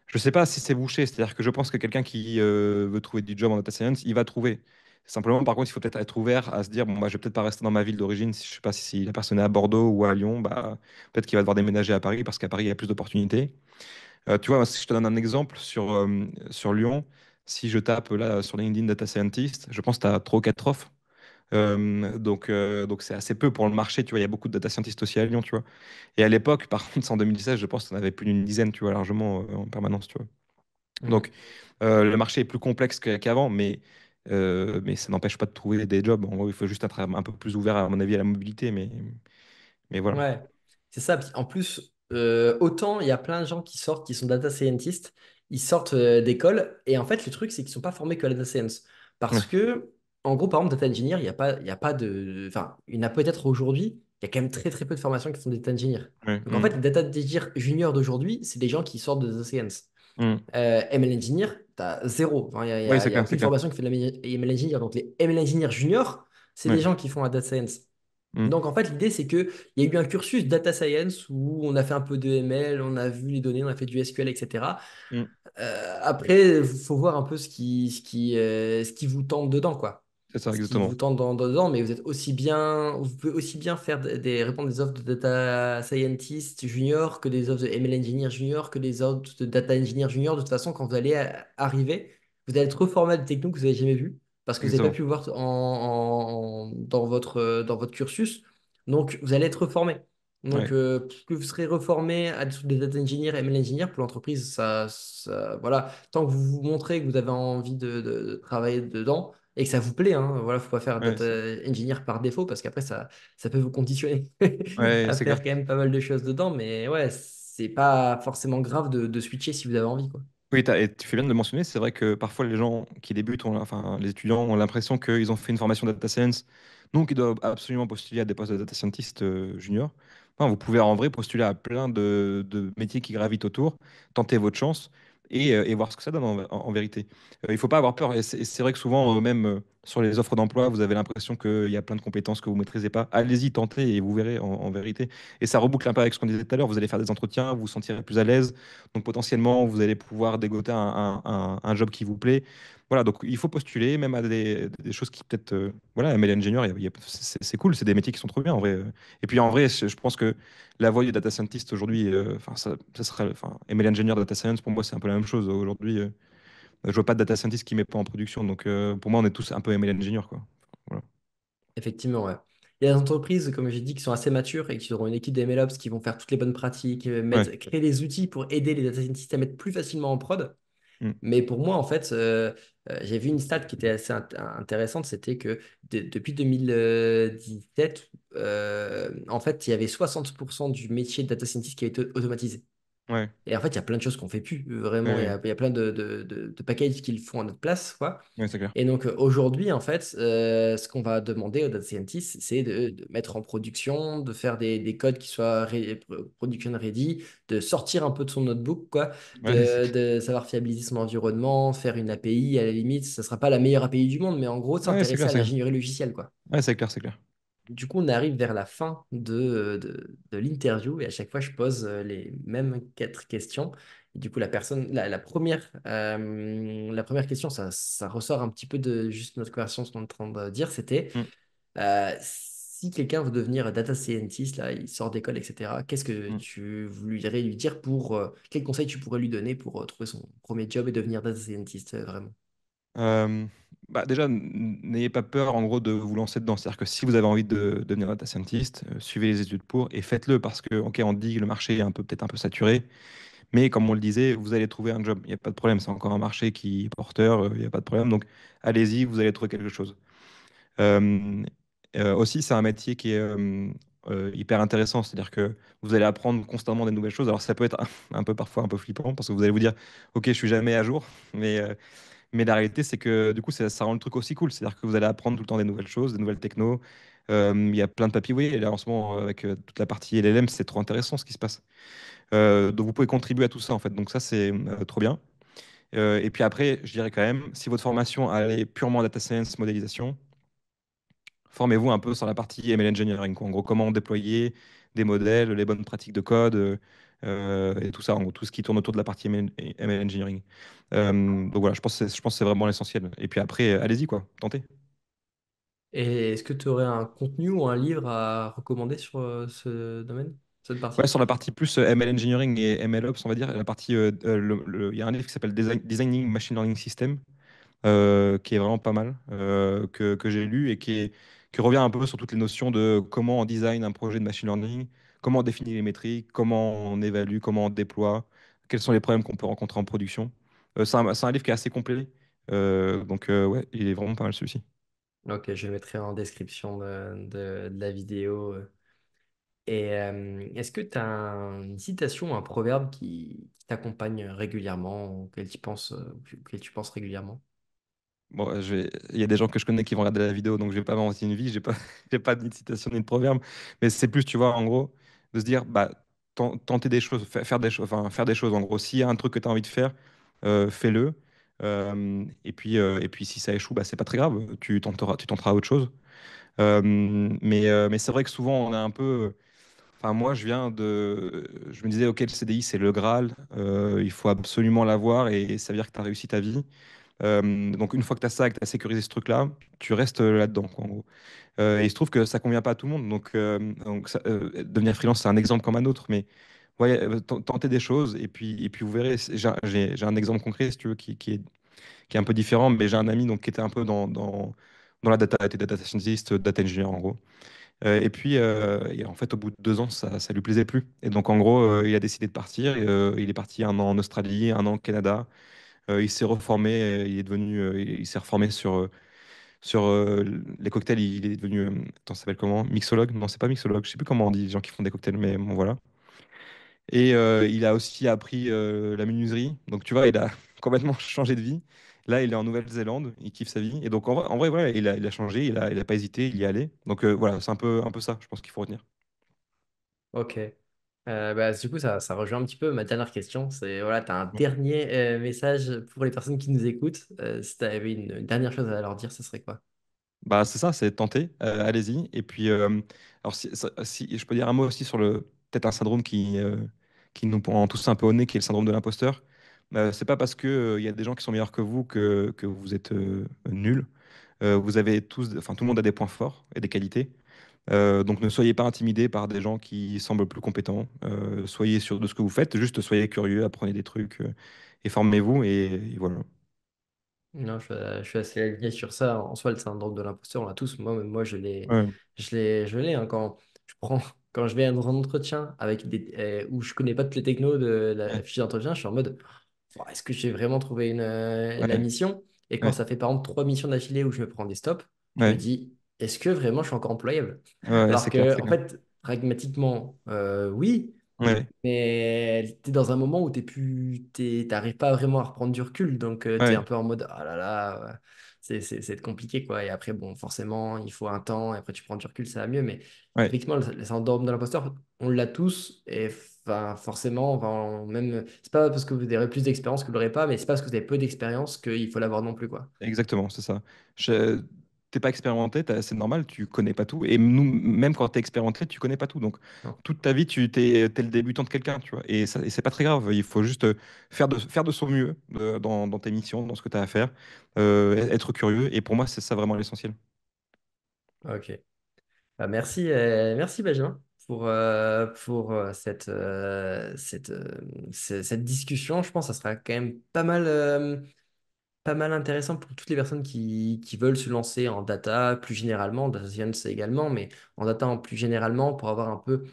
je ne sais pas si c'est bouché. C'est-à-dire que je pense que quelqu'un qui veut trouver du job en data science, il va trouver. Simplement, par contre, il faut peut-être être ouvert à se dire, bon, bah, je vais peut-être pas rester dans ma ville d'origine. Si, je sais pas si la personne est à Bordeaux ou à Lyon, bah, peut-être qu'il va devoir déménager à Paris parce qu'à Paris, il y a plus d'opportunités. Tu vois, si je te donne un exemple sur Lyon, si je tape là sur LinkedIn Data Scientist, je pense que tu as 3 ou 4 offres. Donc c'est assez peu pour le marché, tu vois. Il y a beaucoup de data scientists aussi à Lyon, tu vois. Et à l'époque, par contre, c'est en 2016, je pense qu'on avait plus d'une dizaine, tu vois, largement en permanence, tu vois. hmm. Donc le marché est plus complexe qu'avant, mais ça n'empêche pas de trouver des jobs. En gros, il faut juste être un peu plus ouvert, à mon avis, à la mobilité, mais voilà. Ouais, c'est ça. Puis en plus, autant il y a plein de gens qui sortent, qui sont data scientists, ils sortent d'école, et en fait, le truc, c'est qu'ils ne sont pas formés que à la data science. Ouais, Parce que, en gros, par exemple, data engineer, il y a pas de. Enfin, il y en a peut-être aujourd'hui, il y a quand même très très peu de formations qui sont des data engineers. ouais, Donc en fait, les data engineers juniors d'aujourd'hui, c'est des gens qui sortent de data science. ML engineer, tu as zéro. Enfin, Oui, c'est il y a clair, c'est aucune clair. formation qui fait de la ML engineer. Donc les ML engineers juniors, c'est des Ouais. gens qui font la data science. Mm, Donc, en fait, l'idée, c'est qu'il y a eu un cursus data science où on a fait un peu de ML, on a vu les données, on a fait du SQL, etc. mm. Après, il faut voir un peu ce qui vous tente dedans, quoi. C'est ça, Ce qui vous exactement. tente dedans, mais vous pouvez aussi bien faire répondre des offres de data scientist junior que des offres de ML engineer junior, que des offres de data engineer junior. De toute façon, quand vous allez arriver, vous allez être reformé à des technos que vous n'avez jamais vues parce que vous n'avez pas Exactement. pu voir dans votre cursus. Donc, vous allez être reformé. Donc, Ouais. plus que vous serez reformé à des data engineer, ML engineer, pour l'entreprise, voilà. Tant que vous vous montrez que vous avez envie de travailler dedans et que ça vous plaît, hein, voilà, faut pas faire Ouais, data engineer par défaut parce qu'après, ça peut vous conditionner ouais, à c'est faire clair. quand même pas mal de choses dedans. Mais ouais, c'est pas forcément grave de switcher si vous avez envie, quoi. Oui, et tu fais bien de le mentionner. C'est vrai que parfois les gens qui débutent, enfin les étudiants ont l'impression qu'ils ont fait une formation data science, donc ils doivent absolument postuler à des postes de data scientist junior. Enfin, vous pouvez en vrai postuler à plein de métiers qui gravitent autour, tenter votre chance et voir ce que ça donne en vérité. Il ne faut pas avoir peur. Et c'est vrai que souvent, même sur les offres d'emploi, vous avez l'impression qu'il y a plein de compétences que vous ne maîtrisez pas. Allez-y, tentez et vous verrez en vérité. Et ça reboucle un peu avec ce qu'on disait tout à l'heure. Vous allez faire des entretiens, vous vous sentirez plus à l'aise. Donc potentiellement, vous allez pouvoir dégoter un job qui vous plaît. Voilà, donc il faut postuler même à des choses qui peut-être... voilà, ML Engineer, c'est cool, c'est des métiers qui sont trop bien en vrai. Et puis en vrai, je pense que la voie du data scientist aujourd'hui, enfin ça serait... Enfin, ML Engineer, data science, pour moi, c'est un peu la même chose. Aujourd'hui, je vois pas de data scientist qui met pas en production. Donc pour moi, on est tous un peu ML Engineer, quoi. Voilà. Effectivement, ouais. Il y a des entreprises, comme j'ai dit, qui sont assez matures et qui auront une équipe d'MLOps qui vont faire toutes les bonnes pratiques, Ouais. créer des outils pour aider les data scientists à mettre plus facilement en prod. Mm. Mais pour moi, en fait, j'ai vu une stat qui était assez intéressante, c'était que depuis 2017, en fait, il y avait 60% du métier de data scientist qui a été automatisé. Ouais. Et en fait, il y a plein de choses qu'on fait plus. Vraiment, Ouais, il y a plein de packages qu'ils font à notre place, quoi. ouais, c'est clair. Et donc aujourd'hui, en fait, ce qu'on va demander aux data scientists, c'est de mettre en production, de faire des codes qui soient production ready, de sortir un peu de son notebook, quoi, Ouais, c'est de savoir fiabiliser son environnement, faire une API, à la limite, ça ne sera pas la meilleure API du monde, mais en gros, ouais, c'est s'intéresser clair, à c'est clair. l'ingénierie logicielle, quoi. Ouais, c'est clair, c'est clair. Du coup, on arrive vers la fin de l'interview et à chaque fois, je pose les mêmes 4 questions. Et du coup, la première question, ça ressort un petit peu de juste notre conversation, ce qu'on est en train de dire, c'était Mm, si quelqu'un veut devenir data scientist, là, il sort d'école, etc., qu'est-ce que mm. tu voudrais lui dire quel conseil tu pourrais lui donner pour trouver son premier job et devenir data scientist vraiment? Euh, Bah déjà, n'ayez pas peur en gros de vous lancer dedans. C'est-à-dire que si vous avez envie de devenir data scientist, suivez les études pour et faites-le parce que, ok, on dit que le marché est peut-être un peu saturé, mais comme on le disait, vous allez trouver un job. Il n'y a pas de problème. C'est encore un marché qui est porteur. Il n'y a pas de problème. Donc, allez-y, vous allez trouver quelque chose. Euh, Aussi, c'est un métier qui est hyper intéressant. C'est-à-dire que vous allez apprendre constamment des nouvelles choses. Alors, ça peut être un peu parfois un peu flippant parce que vous allez vous dire, ok, je suis jamais à jour, mais mais la réalité, c'est que du coup, ça rend le truc aussi cool. C'est-à-dire que vous allez apprendre tout le temps des nouvelles choses, des nouvelles technos. Il y a plein de papiers. Oui, et là, en ce moment, avec toute la partie LLM, c'est trop intéressant ce qui se passe. Donc, vous pouvez contribuer à tout ça, en fait. Donc, ça, c'est trop bien. Et puis après, je dirais quand même, si votre formation elle est purement data science, modélisation, formez-vous un peu sur la partie ML engineering, quoi. En gros, comment déployer des modèles, les bonnes pratiques de code et tout ça, en gros, tout ce qui tourne autour de la partie ML engineering. Donc voilà, je pense que c'est vraiment l'essentiel. Et puis après, allez-y, quoi, tentez. Et est-ce que tu aurais un contenu ou un livre à recommander sur ce domaine, cette Ouais, partie? sur la partie plus ML engineering et MLOps, on va dire, la partie, il y a un livre qui s'appelle Designing Machine Learning System, qui est vraiment pas mal, que j'ai lu et qui revient un peu sur toutes les notions de comment on design un projet de machine learning, comment on définit les métriques, comment on évalue, comment on déploie, quels sont les problèmes qu'on peut rencontrer en production. C'est un livre qui est assez complet, ouais, il est vraiment pas mal celui-ci. Ok, je le mettrai en description de la vidéo. Et est-ce que tu as une citation ou un proverbe qui t'accompagne régulièrement, auquel tu penses régulièrement? Bon, il y a des gens que je connais qui vont regarder la vidéo, donc je vais pas inventer une vie, j'ai pas, j'ai pas ni de citation ni de proverbe, mais c'est plus, tu vois, en gros, de se dire, bah, tenter des choses, faire des choses, enfin, faire des choses, en gros, s'il y a un truc que tu as envie de faire, fais-le. Et puis, si ça échoue, bah, c'est pas très grave, tu tenteras autre chose. Mais c'est vrai que souvent, on a un peu, enfin, moi, je me disais, ok, le CDI, c'est le Graal, il faut absolument l'avoir et ça veut dire que tu as réussi ta vie. Donc une fois que tu as ça, que tu as sécurisé ce truc-là, tu restes là-dedans, quoi, en gros. Et il se trouve que ça convient pas à tout le monde. Devenir freelance, c'est un exemple comme un autre. Mais ouais, tenter des choses et puis vous verrez. J'ai un exemple concret, si tu veux, qui est un peu différent. Mais j'ai un ami donc, qui était un peu dans la data, était data scientist, data engineer en gros. Et en fait, au bout de 2 ans, ça lui plaisait plus. Et donc en gros, il a décidé de partir. Il est parti un an en Australie, un an au Canada. Il s'est reformé, il s'est reformé sur les cocktails. Il est devenu, attends, ça s'appelle comment? Mixologue? Non, c'est pas mixologue. Je sais plus comment on dit les gens qui font des cocktails, mais bon, voilà. Et il a aussi appris la menuiserie. Donc, tu vois, il a complètement changé de vie. Là, il est en Nouvelle-Zélande, il kiffe sa vie. Et donc, en vrai voilà, il a changé, il a pas hésité, il y est allé. Donc, voilà, c'est un peu ça, je pense qu'il faut retenir. Ok. Bah, du coup, ça rejoint un petit peu ma dernière question. C'est, voilà, tu as un Ouais. dernier message pour les personnes qui nous écoutent. Si tu avais une dernière chose à leur dire, ce serait quoi? Bah, c'est ça, c'est tenter, allez-y. Et puis, alors si je peux dire un mot aussi sur peut-être un syndrome qui nous prend tous un peu au nez, qui est le syndrome de l'imposteur. C'est pas parce que, il y a des gens qui sont meilleurs que que vous êtes nul. Vous avez tous, enfin, tout le monde a des points forts et des qualités. Donc ne soyez pas intimidés par des gens qui semblent plus compétents. Soyez sûr de ce que vous faites, juste soyez curieux, apprenez des trucs et formez-vous et voilà. Non, je suis assez aligné sur ça. En soi, le syndrome de l'imposteur, on l'a tous. Moi, Ouais, je l'ai, hein. Je prends, quand je vais dans un entretien où je connais pas toutes les technos de la ouais, fiche d'entretien, je suis en mode, oh, est-ce que j'ai vraiment trouvé la ouais, mission? Et quand ouais, ça fait par exemple 3 missions d'affilée où je me prends des stops, je me ouais, dis, est-ce que vraiment je suis encore employable? ouais, Alors c'est clair, que, c'est en clair. fait, pragmatiquement, oui. Ouais, Mais tu es dans un moment où t'arrives pas vraiment à reprendre du recul. Donc, tu es un ouais, peu en mode, ah là là, c'est compliqué, quoi. Et après, bon, forcément, il faut un temps. Et après, tu prends du recul, ça va mieux. Mais ouais, effectivement, le syndrome de l'imposteur, on l'a tous. Et enfin, forcément, enfin, même, c'est pas parce que vous avez plus d'expérience que vous l'aurez pas, mais c'est pas parce que vous avez peu d'expérience qu'il faut l'avoir non plus, quoi. exactement, c'est ça. t'es pas expérimenté, c'est normal, tu connais pas tout. Et nous, même quand tu es expérimenté, tu connais pas tout. Donc, Non. toute ta vie, t'es le débutant de quelqu'un, tu vois. Et c'est pas très grave. Il faut juste faire de son mieux dans tes missions, dans ce que tu as à faire, être curieux. Et pour moi, c'est ça vraiment l'essentiel. Ok. Bah, merci Benjamin pour cette discussion. Je pense que ça sera quand même pas mal intéressant pour toutes les personnes qui veulent se lancer en data plus généralement, data science également, mais en data en plus généralement pour avoir un peu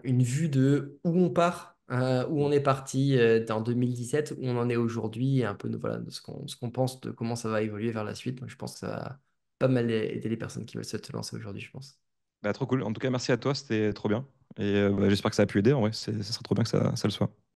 une vue de où on part, où on est parti en 2017, où on en est aujourd'hui, et un peu voilà, de ce qu'on pense de comment ça va évoluer vers la suite. Donc, je pense que ça va pas mal aider les personnes qui veulent se lancer aujourd'hui, je pense. Bah, trop cool. En tout cas, merci à toi, c'était trop bien. Et j'espère que ça a pu aider. En vrai, ça serait trop bien que ça le soit.